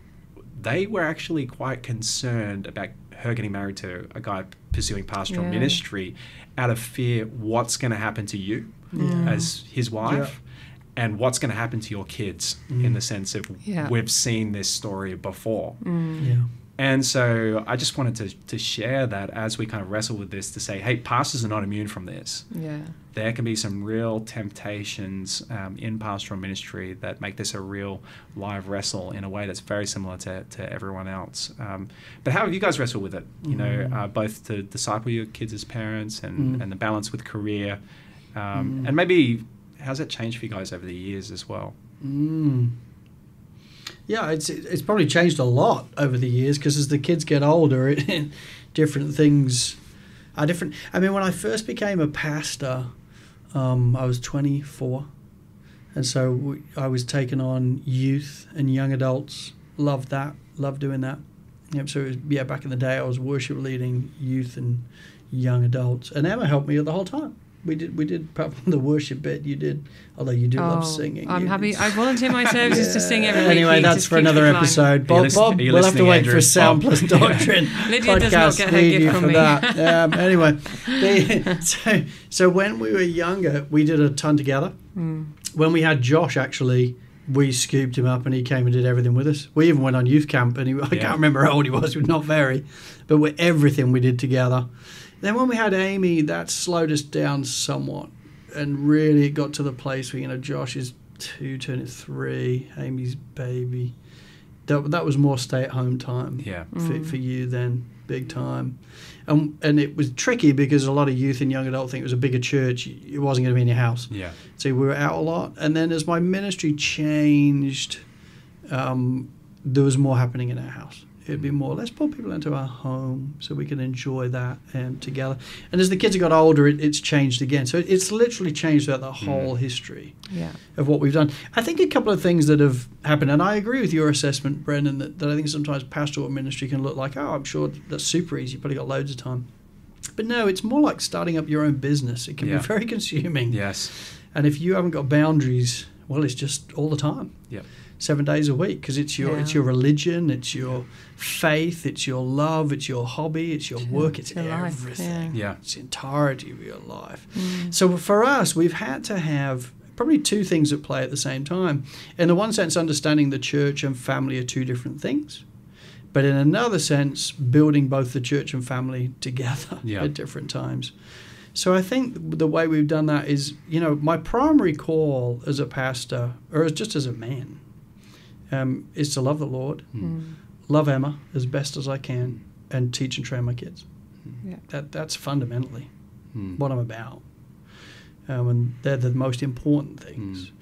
they were actually quite concerned about her getting married to a guy pursuing pastoral ministry out of fear, what's going to happen to you as his wife, and what's going to happen to your kids, in the sense of we've seen this story before. And so I just wanted to share that as we kind of wrestle with this, to say, hey, pastors are not immune from this. Yeah. There can be some real temptations in pastoral ministry that make this a real live wrestle in a way that's very similar to everyone else. But how have you guys wrestled with it? Both to disciple your kids as parents and the balance with career. And maybe how's that changed for you guys over the years as well? Yeah, it's probably changed a lot over the years, because as the kids get older, different things are different. I mean, when I first became a pastor, I was 24, and so I was taking on youth and young adults. Loved that. Loved doing that. So it was, back in the day, I was worship leading youth and young adults, and Emma helped me the whole time. We did apart from the worship bit, you did, although you do love singing. I'm happy. I volunteer my services to sing every week. Anyway, that's for another episode. Bob, we'll have to wait for Sound Plus Doctrine Lydia podcast. does not get her gift from me. That. Anyway, so when we were younger, we did a ton together. When we had Josh, actually, we scooped him up and he came and did everything with us. We even went on youth camp, and I can't remember how old he was, not very, but everything we did together. Then when we had Amy, that slowed us down somewhat, and really it got to the place where, Josh is 2, turning 3, Amy's baby. That was more stay-at-home time for you then, big time. And it was tricky because a lot of youth and young adult think it was a bigger church. It wasn't going to be in your house. Yeah. So we were out a lot. And then as my ministry changed, there was more happening in our house. It'd be more, let's pull people into our home so we can enjoy that together. And as the kids have got older, it's changed again. So it's literally changed throughout the whole history of what we've done. I think a couple of things that have happened, and I agree with your assessment, Brendan, that I think sometimes pastoral ministry can look like, I'm sure that's super easy, you've probably got loads of time. But no, it's more like starting up your own business. It can be very consuming. Yes. And if you haven't got boundaries, well, it's just all the time. Yep. 7 days a week, because it's your religion, it's your faith, it's your love, it's your hobby, it's your work, it's everything. It's the entirety of your life. So for us, we've had to have probably two things at play at the same time. In the one sense, understanding the church and family are two different things. But in another sense, building both the church and family together at different times. So I think the way we've done that is, my primary call as a pastor, or just as a man, is to love the Lord, love Emma as best as I can, and teach and train my kids. That's fundamentally what I'm about. And they're the most important things.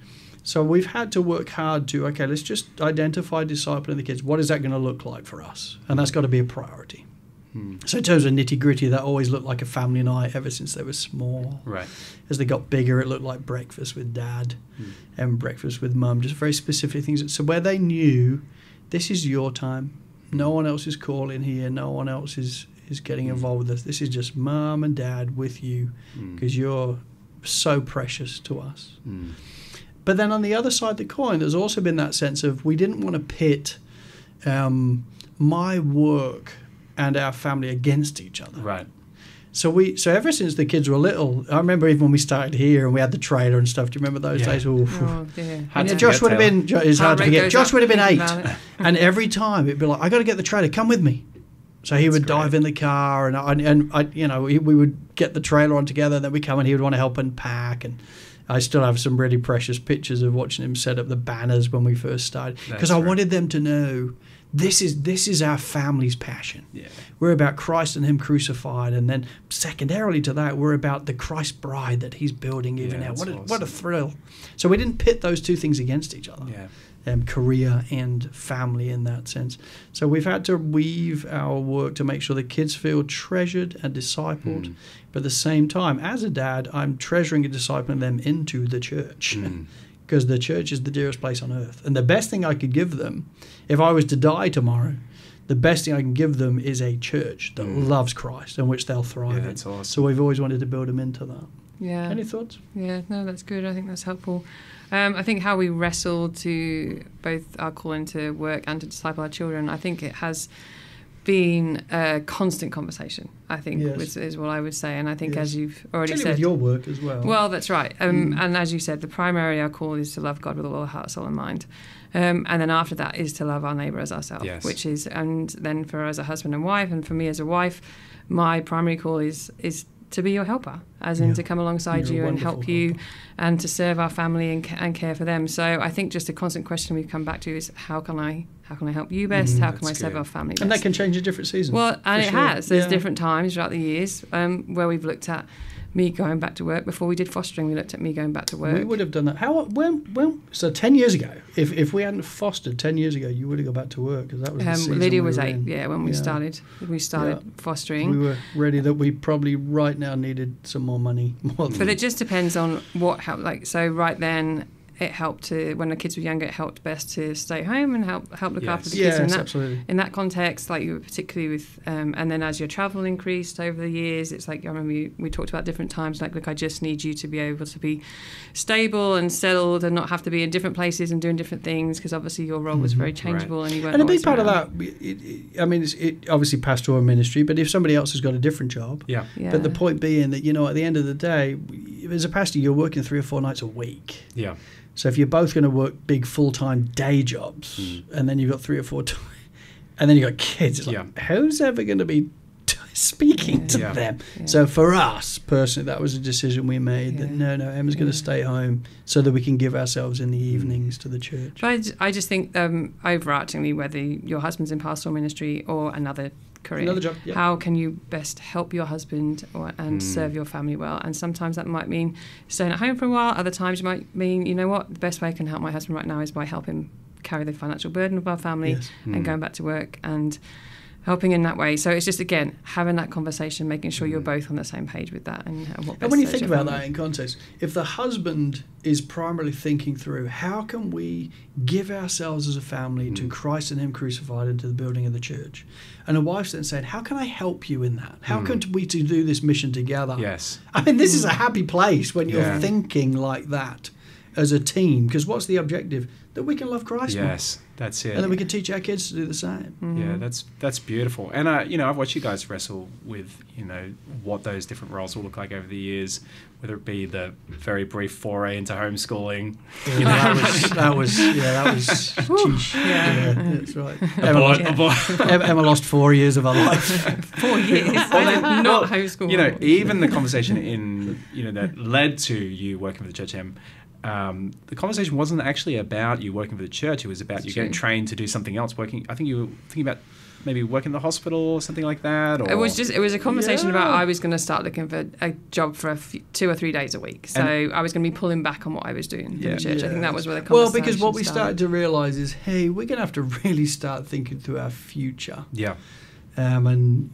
So we've had to work hard to, let's just identify discipling the kids. What is that going to look like for us? And that's got to be a priority. So in terms of nitty-gritty, that always looked like a family night ever since they were small. Right. As they got bigger, it looked like breakfast with Dad and breakfast with Mum, just very specific things. So where they knew, this is your time. No one else is calling here. No one else is getting involved with us. This is just Mum and Dad with you, because you're so precious to us. But then on the other side of the coin, there's also been that sense of we didn't want to pit my work and our family against each other. Right. So ever since the kids were little, I remember even when we started here and we had the trailer and stuff. Do you remember those days? Oh, dear. Josh would have been. It's hard to forget. Josh would have been 8, and every time it'd be like, "I got to get the trailer. Come with me." So he would dive in the car, and we would get the trailer on together. And then we come and he would want to help unpack. And I still have some really precious pictures of watching him set up the banners when we first started, because I wanted them to know. This is our family's passion. Yeah. We're about Christ and Him crucified, and then secondarily to that, we're about the Christ bride that He's building even now. What a thrill! So we didn't pit those two things against each other. Career and family in that sense. So we've had to weave our work to make sure the kids feel treasured and discipled, but at the same time, as a dad, I'm treasuring and discipling them into the church. Because the church is the dearest place on earth. And the best thing I could give them, if I was to die tomorrow, the best thing I can give them is a church that loves Christ and which they'll thrive in. That's awesome. So we've always wanted to build them into that. Yeah. Any thoughts? Yeah, no, that's good. I think that's helpful. I think how we wrestle to both our calling to work and to disciple our children, I think it has been a constant conversation, I think, is what I would say. And I think as you've already said... with your work as well. Well, that's right. And as you said, the primary our call is to love God with all our heart, soul and mind. And then after that is to love our neighbour as ourselves, which is... And then for us as a husband and wife, and for me as a wife, my primary call is to be your helper, as in to come alongside you and help you and to serve our family and care for them. So I think just a constant question we've come back to is how can I help you best? How can I serve our family best? And that can change in different seasons. Well, and it has. There's different times throughout the years where we've looked at me going back to work. Before we did fostering, we looked at me going back to work. We would have done that. So 10 years ago, if we hadn't fostered 10 years ago, you would have gone back to work, because that was the season Lydia was we were 8, in. when we started fostering. We were ready that we probably right now needed some more money. But it just depends on what helped. So right then, it helped to, when the kids were younger, it helped best to stay home and help look after the kids in that context, like you were particularly with, and then as your travel increased over the years, it's like, I remember we talked about different times, like, look, I just need you to be able to be stable and settled and not have to be in different places and doing different things, because obviously your role was very changeable and you weren't. And a big part around. of that, it obviously pastoral ministry, but if somebody else has got a different job, but the point being that, at the end of the day, as a pastor, you're working 3 or 4 nights a week. Yeah. So if you're both going to work big full-time day jobs, and then you've got 3 or 4, and then you've got kids, it's like, who's ever going to be speaking to them? Yeah. So for us, personally, that was a decision we made, that no, Emma's going to stay home so that we can give ourselves in the evenings to the church. But I just think, overarchingly, whether your husband's in pastoral ministry or another career, another job, how can you best help your husband and serve your family well? And sometimes that might mean staying at home for a while. Other times it might mean, you know what, the best way I can help my husband right now is by helping him carry the financial burden of our family and going back to work and helping in that way. So it's just, again, having that conversation, making sure you're both on the same page with that. And when you think about that in context, if the husband is primarily thinking through how can we give ourselves as a family to Christ and Him crucified and to the building of the church, and a wife's then saying, how can I help you in that? How can we do this mission together? Yes. I mean, this is a happy place when you're thinking like that as a team, because what's the objective? That we can love Christ more. Yes, that's it. And that we can teach our kids to do the same. Yeah, that's beautiful. And I've watched you guys wrestle with what those different roles will look like over the years, whether it be the very brief foray into homeschooling. That was cheesh. Yeah, that's right. Emma lost 4 years of her life. 4 years. Not homeschooling. Even the conversation that led to you working for the church, Em. The conversation wasn't actually about you working for the church. It was about you getting trained to do something else. I think you were thinking about maybe working in the hospital or something like that. Or... It was a conversation about I was going to start looking for a job for 2 or 3 days a week. So I was going to be pulling back on what I was doing for the church. I think that was where the conversation because what we started to realise is, hey, we're going to have to really start thinking through our future. Yeah. And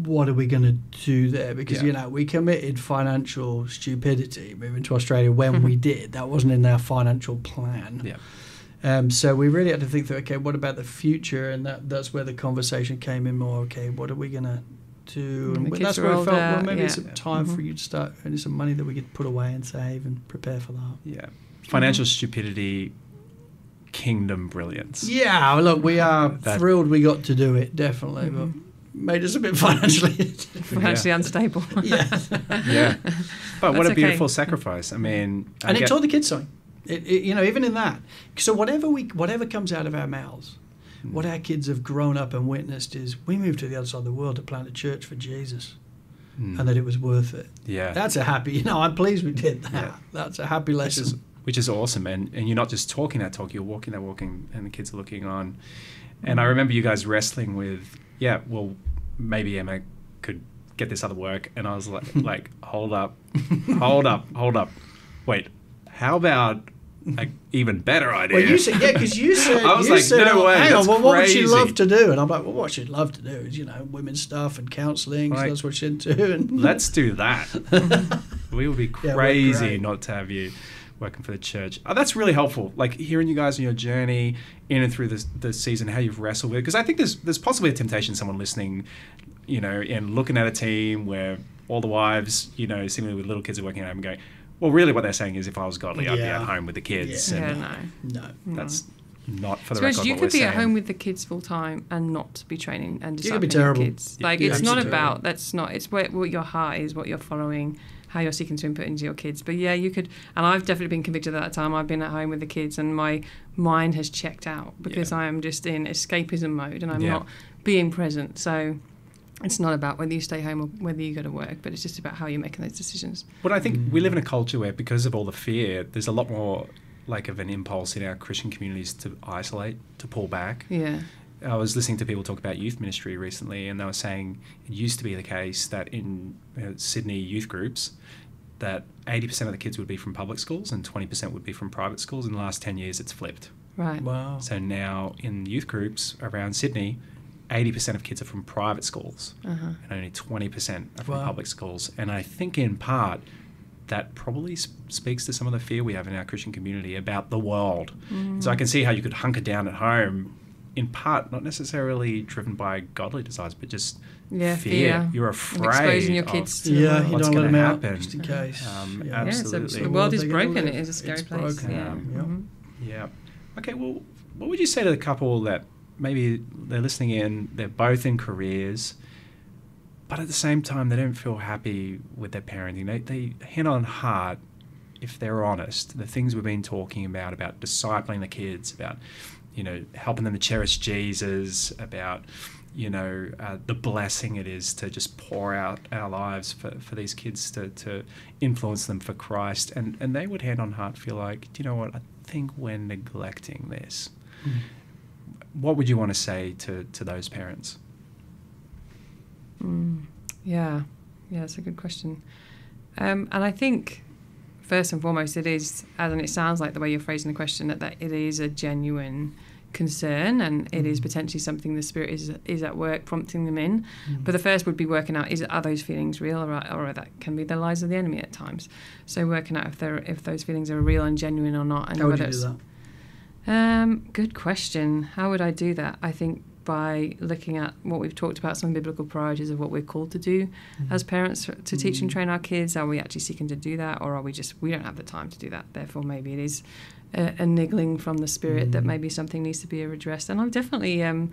what are we going to do there? Because, we committed financial stupidity moving to Australia when we did. That wasn't in our financial plan. Yeah. So we really had to think through, okay, what about the future? And that's where the conversation came in more, okay, what are we going to do? And that's where I felt, maybe it's time for you to start earning some money that we could put away and save and prepare for that. Yeah. Financial stupidity, kingdom brilliance. Yeah, look, we are thrilled we got to do it, definitely. But made us a bit financially unstable. Yeah. But what a beautiful sacrifice. I mean, and it taught the kids something. Even in that. So whatever comes out of our mouths, what our kids have grown up and witnessed is we moved to the other side of the world to plant a church for Jesus, and that it was worth it. Yeah. That's a happy. I'm pleased we did that. Yeah. That's a happy lesson. Which is awesome, and you're not just talking that talk, you're walking that walking, and the kids are looking on. And I remember you guys wrestling with, maybe Emma could get this other work, and I was like, hold up, wait, how about an even better idea? Well, you said, because you said, I was no way, hang on, what would she love to do? And I'm like, well, what she'd love to do is, women's stuff and counselling, so that's what she's into. And let's do that. We would be crazy not to have you. working for the church. Oh, that's really helpful. Like hearing you guys on your journey in and through the season, how you've wrestled with it. Because I think there's possibly a temptation, someone listening, you know, and looking at a team where all the wives, you know, seemingly with little kids are working at home and going, well, really what they're saying is if I was godly, I'd be at home with the kids. Yeah. And No. that's not for the So record you what could we're be at saying. home with the kids full time and not be training and You could be discipling terrible. the kids. Like Yeah, it's not absolutely. about that's not. It's what your heart is, what you're following, how you're seeking to input into your kids. But yeah, you could. And I've definitely been convicted at that time. I've been at home with the kids, and my mind has checked out because I am just in escapism mode, and I'm not being present. So it's not about whether you stay home or whether you go to work, but it's just about how you're making those decisions. But I think we live in a culture where, because of all the fear, there's a lot more like of an impulse in our Christian communities to isolate, to pull back. Yeah. I was listening to people talk about youth ministry recently, and they were saying it used to be the case that in Sydney youth groups, that 80% of the kids would be from public schools and 20% would be from private schools. In the last 10 years, it's flipped. Right. Wow. So now in youth groups around Sydney, 80% of kids are from private schools and only 20% are from public schools. And I think in part that probably speaks to some of the fear we have in our Christian community about the world. So I can see how you could hunker down at home, in part not necessarily driven by godly desires, but just fear. You're afraid exposing your of kids to you what's don't let going them to out happen. just in case. Absolutely. The world is They're gonna broken. live. It is a scary It's place. broken. Yeah. Mhm. Yeah. Okay, well, what would you say to the couple that maybe they're listening in, they're both in careers, but at the same time they don't feel happy with their parenting? They hit on heart, if they're honest, the things we've been talking about discipling the kids, about, you know, helping them to cherish Jesus, about, you know, the blessing it is to just pour out our lives for these kids to influence them for Christ. And they would hand on heart feel like, do you know what, I think we're neglecting this. What would you want to say to those parents? Yeah, it's a good question. And I think, first and foremost, it is, and it sounds like the way you're phrasing the question, that it is a genuine concern, and it is potentially something the Spirit is at work prompting them in. But the first would be working out, are those feelings real, or that can be the lies of the enemy at times. So working out if those feelings are real and genuine or not. And how would you do that? Good question. How would I do that? I think by looking at what we've talked about, some biblical priorities of what we're called to do as parents, to teach and train our kids. Are we actually seeking to do that, or are we don't have the time to do that? Therefore, maybe it is a niggling from the Spirit that maybe something needs to be addressed. And I've definitely actually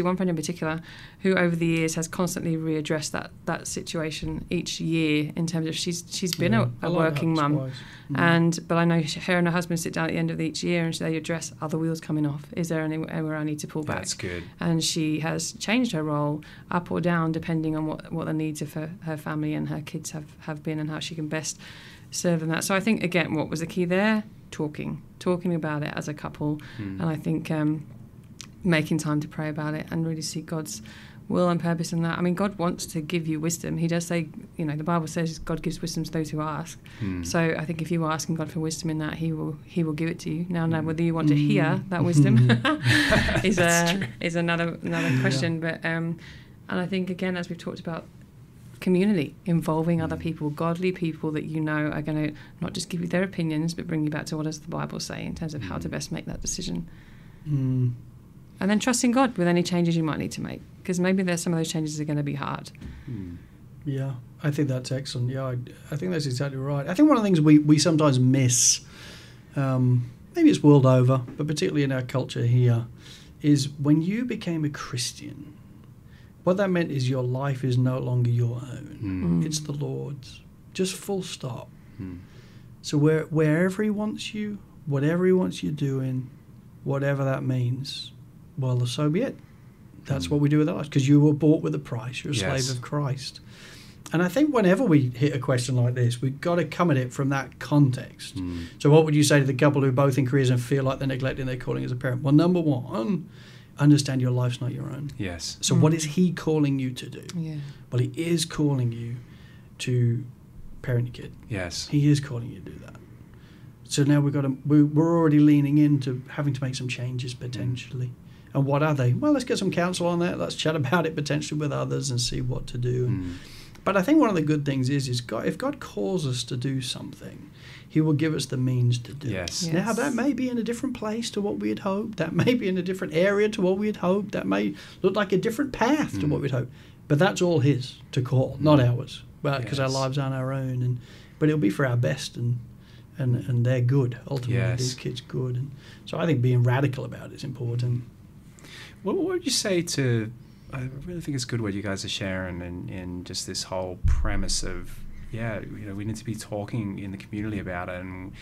one friend in particular who over the years has constantly readdressed that situation each year, in terms of she's been a working mum, but I know her and her husband sit down at the end of each year and they address, are the wheels coming off? Is there anywhere I need to pull back? That's good. And she has changed her role up or down depending on what the needs of her family and her kids have been, and how she can best serve them that. So I think, again, what was the key there? Talking about it as a couple, and I think making time to pray about it and really seek God's will and purpose in that. I mean, God wants to give you wisdom. He does say, you know, the Bible says God gives wisdom to those who ask. So I think if you are asking God for wisdom in that, He will give it to you. Now whether you want to hear that wisdom is another question. But and I think, again, as we've talked about, community, involving other people, godly people that you know are going to not just give you their opinions, but bring you back to what does the Bible say in terms of how to best make that decision. And then trusting God with any changes you might need to make, because maybe there's some of those changes are going to be hard. Yeah, I think that's excellent. Yeah, I think that's exactly right. I think one of the things we sometimes miss, maybe it's world over, but particularly in our culture here, is when you became a Christian, what that meant is your life is no longer your own. It's the Lord's. Just full stop. So wherever He wants you, whatever He wants you doing, whatever that means, well, so be it. That's what we do with our lives, because you were bought with a price. You're a slave of Christ. And I think whenever we hit a question like this, we've got to come at it from that context. So what would you say to the couple who are both in careers and feel like they're neglecting their calling as a parent? Well, number one, understand your life's not your own. Yes. So what is He calling you to do? Yeah. Well, He is calling you to parent your kid. Yes. He is calling you to do that. So now we're already leaning into having to make some changes potentially. And what are they? Well, let's get some counsel on that. Let's chat about it potentially with others and see what to do. But I think one of the good things is God, if God calls us to do something, he will give us the means to do Yes. it. Now, that may be in a different place to what we had hoped. That may be in a different area to what we had hoped. That may look like a different path to what we'd hoped. But that's all his to call, not ours. Because our lives aren't our own. But it'll be for our best and they're good. Ultimately, these kids good. And so I think being radical about it is important. What would you say to, I really think it's good what you guys are sharing in just this whole premise of, we need to be talking in the community about it, and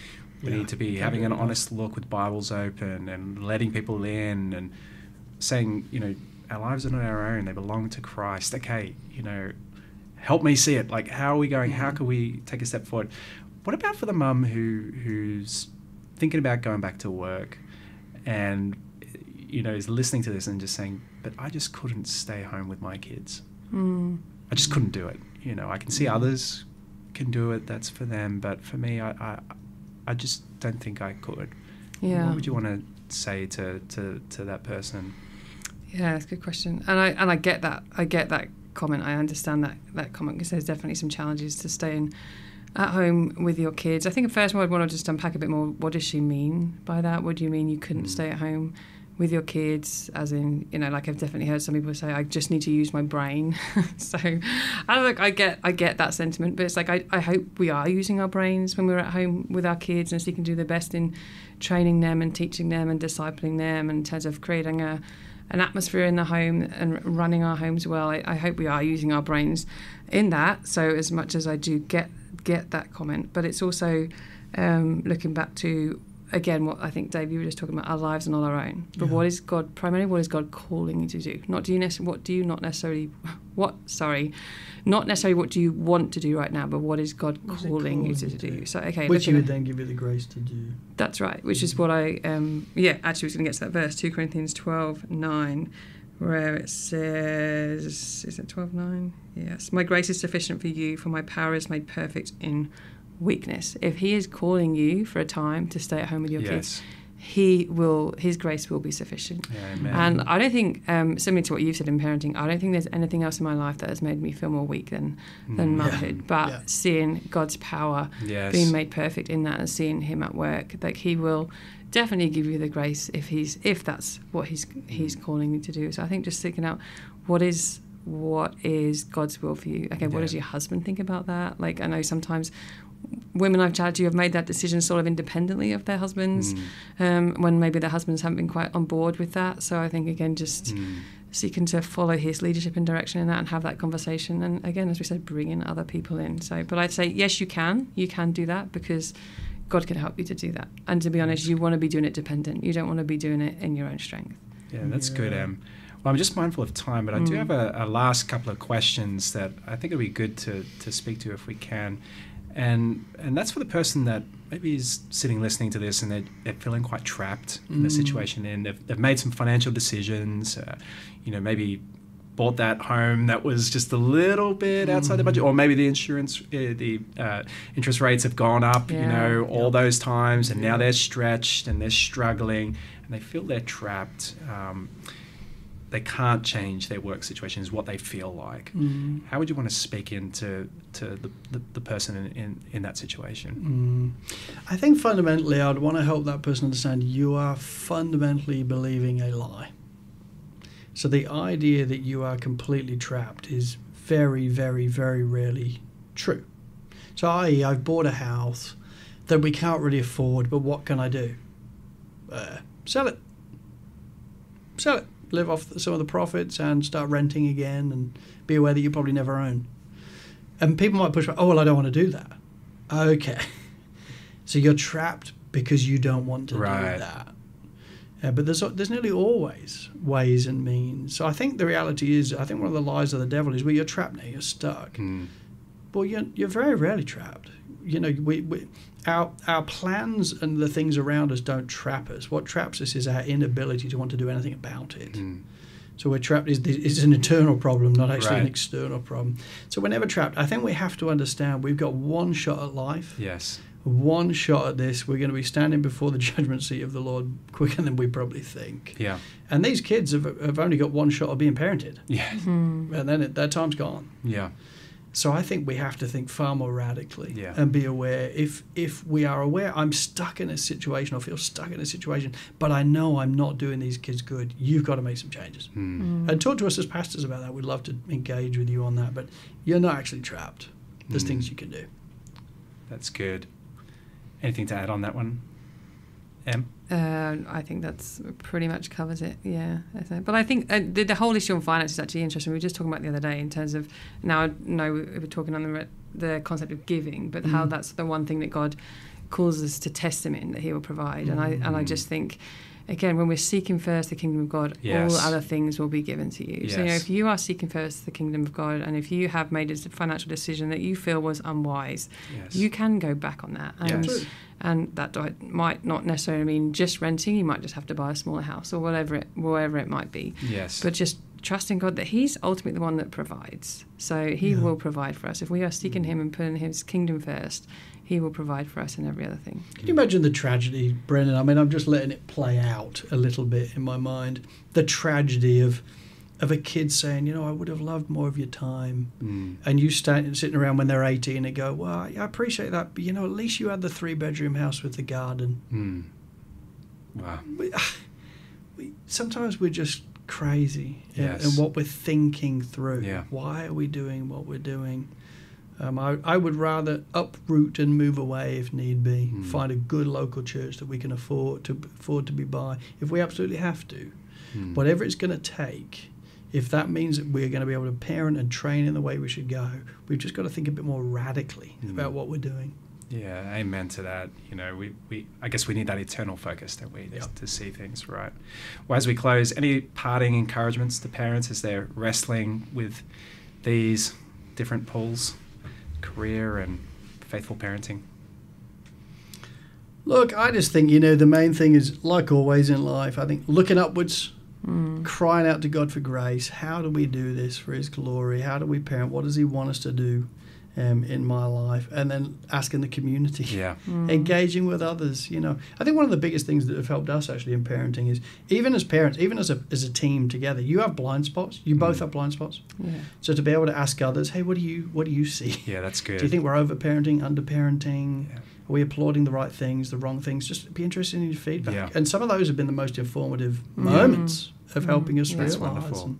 we need to be having an honest look with Bibles open and letting people in and saying, our lives are not our own, they belong to Christ. Okay, help me see it. Like, how are we going? How can we take a step forward? What about for the mum who's thinking about going back to work and, is listening to this and just saying, but I just couldn't stay home with my kids. I just couldn't do it. I can see others can do it. That's for them. But for me, I just don't think I could. Yeah. What would you want to say to that person? Yeah, that's a good question. And I get that. I get that comment. I understand that comment, because there's definitely some challenges to staying at home with your kids. I think at first I'd want to just unpack a bit more. What does she mean by that? What do you mean you couldn't stay at home with your kids? As in, like I've definitely heard some people say, I just need to use my brain. So I get that sentiment, but it's like I hope we are using our brains when we're at home with our kids and seeking to do their best in training them and teaching them and discipling them in terms of creating an atmosphere in the home and running our homes well. I hope we are using our brains in that. So as much as I do get that comment, but it's also looking back to, again, what I think, Dave, you were just talking about, our lives are not our own. But what is God calling you to do? Not necessarily what do you want to do right now, but what is God calling you to do? So, okay. Which he would then give you the grace to do. That's right, which is what I, actually was going to get to that verse, 2 Corinthians 12:9, where it says, is it 12:9? Yes. My grace is sufficient for you, for my power is made perfect in weakness. If he is calling you for a time to stay at home with your kids, his grace will be sufficient. Amen. And I don't think, similar to what you've said in parenting, I don't think there's anything else in my life that has made me feel more weak than motherhood. But seeing God's power being made perfect in that and seeing him at work, like he will definitely give you the grace if that's what he's calling you to do. So I think just thinking out what is God's will for you. Okay, what does your husband think about that? Like, I know sometimes women I've chatted to have made that decision sort of independently of their husbands, when maybe their husbands haven't been quite on board with that. So I think, again, just seeking to follow his leadership and direction in that and have that conversation. And again, as we said, bringing other people in. So, but I'd say, yes, you can do that, because God can help you to do that. And to be honest, you want to be doing it dependent. You don't want to be doing it in your own strength. Yeah, that's good, Well, I'm just mindful of time, but I do have a last couple of questions that I think it would be good to speak to if we can. And that's for the person that maybe is sitting listening to this and they're feeling quite trapped in the situation, and they've made some financial decisions, maybe bought that home that was just a little bit outside the budget, or maybe the interest rates have gone up, all those times, and now they're stretched and they're struggling and they feel they're trapped. They can't change their work situation, is what they feel like. How would you want to speak into the person in that situation? I think fundamentally I'd want to help that person understand you are fundamentally believing a lie. So the idea that you are completely trapped is very, very, very rarely true. So i.e., I've bought a house that we can't really afford, but what can I do? Sell it. Live off some of the profits and start renting again, and be aware that you probably never own. And people might push back, I don't want to do that. Okay. So you're trapped because you don't want to do that. But there's nearly always ways and means. So I think the reality is, I think one of the lies of the devil is, well, you're trapped now, you're stuck. Well, you're very rarely trapped. Our plans and the things around us don't trap us. What traps us is our inability to want to do anything about it. So we're trapped is an internal problem, not actually an external problem. So we're never trapped. I think we have to understand we've got one shot at life. Yes. One shot at this. We're going to be standing before the judgment seat of the Lord quicker than we probably think. Yeah. And these kids have only got one shot of being parented. Yeah. And then their time's gone. Yeah. So I think we have to think far more radically Yeah. and be aware. If we are aware, I'm stuck in a situation or feel stuck in a situation, but I know I'm not doing these kids good, you've got to make some changes. And talk to us as pastors about that. We'd love to engage with you on that, but you're not actually trapped. There's things you can do. That's good. Anything to add on that one, Em? I think that's pretty much covers it, yeah. But I think the whole issue on finance is actually interesting. We were just talking about the other day in terms of, now I know we were talking on the concept of giving, but how that's the one thing that God calls us to test him in, that he will provide. And I just think, again, when we're seeking first the kingdom of God, all other things will be given to you. Yes. So, if you are seeking first the kingdom of God, and if you have made a financial decision that you feel was unwise, you can go back on that. And that might not necessarily mean just renting. You might just have to buy a smaller house or whatever it might be. Yes. But just trusting God that he's ultimately the one that provides. So he will provide for us. If we are seeking him and putting his kingdom first, he will provide for us in every other thing. Can you imagine the tragedy, Brendan? I mean, I'm just letting it play out a little bit in my mind. The tragedy of a kid saying, I would have loved more of your time. And you sitting around when they're 18 and go, well, I appreciate that, but, at least you had the 3-bedroom house with the garden. Wow. Sometimes we're just crazy in what we're thinking through. Yeah. Why are we doing what we're doing? I would rather uproot and move away if need be. Find a good local church that we can afford to be by if we absolutely have to. Whatever it's going to take, if that means that we're going to be able to parent and train in the way we should go, we've just got to think a bit more radically about what we're doing. Yeah, amen to that. I guess we need that eternal focus, don't we, to see things right. Well, as we close, any parting encouragements to parents as they're wrestling with these different pulls, career and faithful parenting? Look, I just think, the main thing is, like always in life, I think looking upwards, crying out to God for grace. How do we do this for his glory? How do we parent? What does he want us to do in my life? And then asking the community, engaging with others. I think one of the biggest things that have helped us actually in parenting is, even as parents, even as a team together, you have blind spots. You both have blind spots. Yeah. So to be able to ask others, hey, what do you see? Yeah, that's good. Do you think we're over-parenting, under-parenting? Yeah. Are we applauding the right things, the wrong things? Just be interested in your feedback. Yeah. And some of those have been the most informative moments of helping us realize. That's wonderful.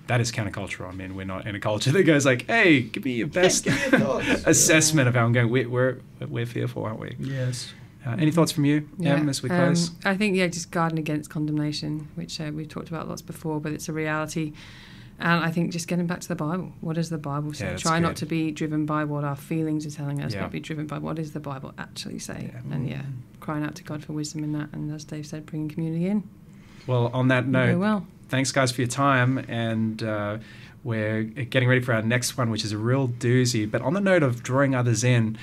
That is countercultural. I mean, we're not in a culture that goes like, hey, give me your best assessment of how I'm going. We're fearful, aren't we? Yes. Any thoughts from you, Em, as we close? I think, just guarding against condemnation, which we've talked about lots before, but it's a reality. And I think just getting back to the Bible. What does the Bible say? Try not to be driven by what our feelings are telling us, but be driven by what does the Bible actually say. Yeah. And crying out to God for wisdom in that. And as Dave said, bringing community in. Well, on that note, thanks guys for your time. And we're getting ready for our next one, which is a real doozy. But on the note of drawing others in,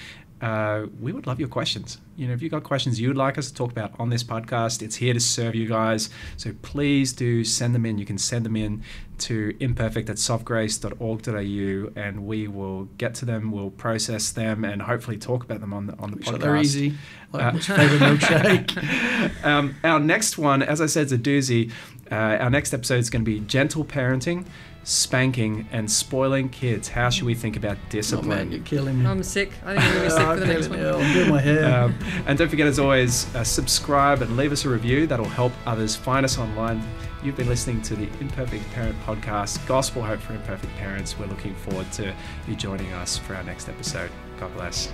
we would love your questions. If you've got questions you would like us to talk about on this podcast, it's here to serve you guys. So please do send them in. You can send them in to imperfect@softgrace.org.au, and we will get to them, we'll process them, and hopefully talk about them on the podcast. They're easy. Like favourite milkshake. Our next one, as I said, is a doozy. Our next episode is going to be gentle parenting, spanking, and spoiling kids. How should we think about discipline? Oh man, you're killing me. I'm sick. I think I'm going to be sick for the next one. I'm doing my hair. And don't forget, as always, subscribe and leave us a review. That'll help others find us online. You've been listening to the Imperfect Parent Podcast, Gospel Hope for Imperfect Parents. We're looking forward to you joining us for our next episode. God bless.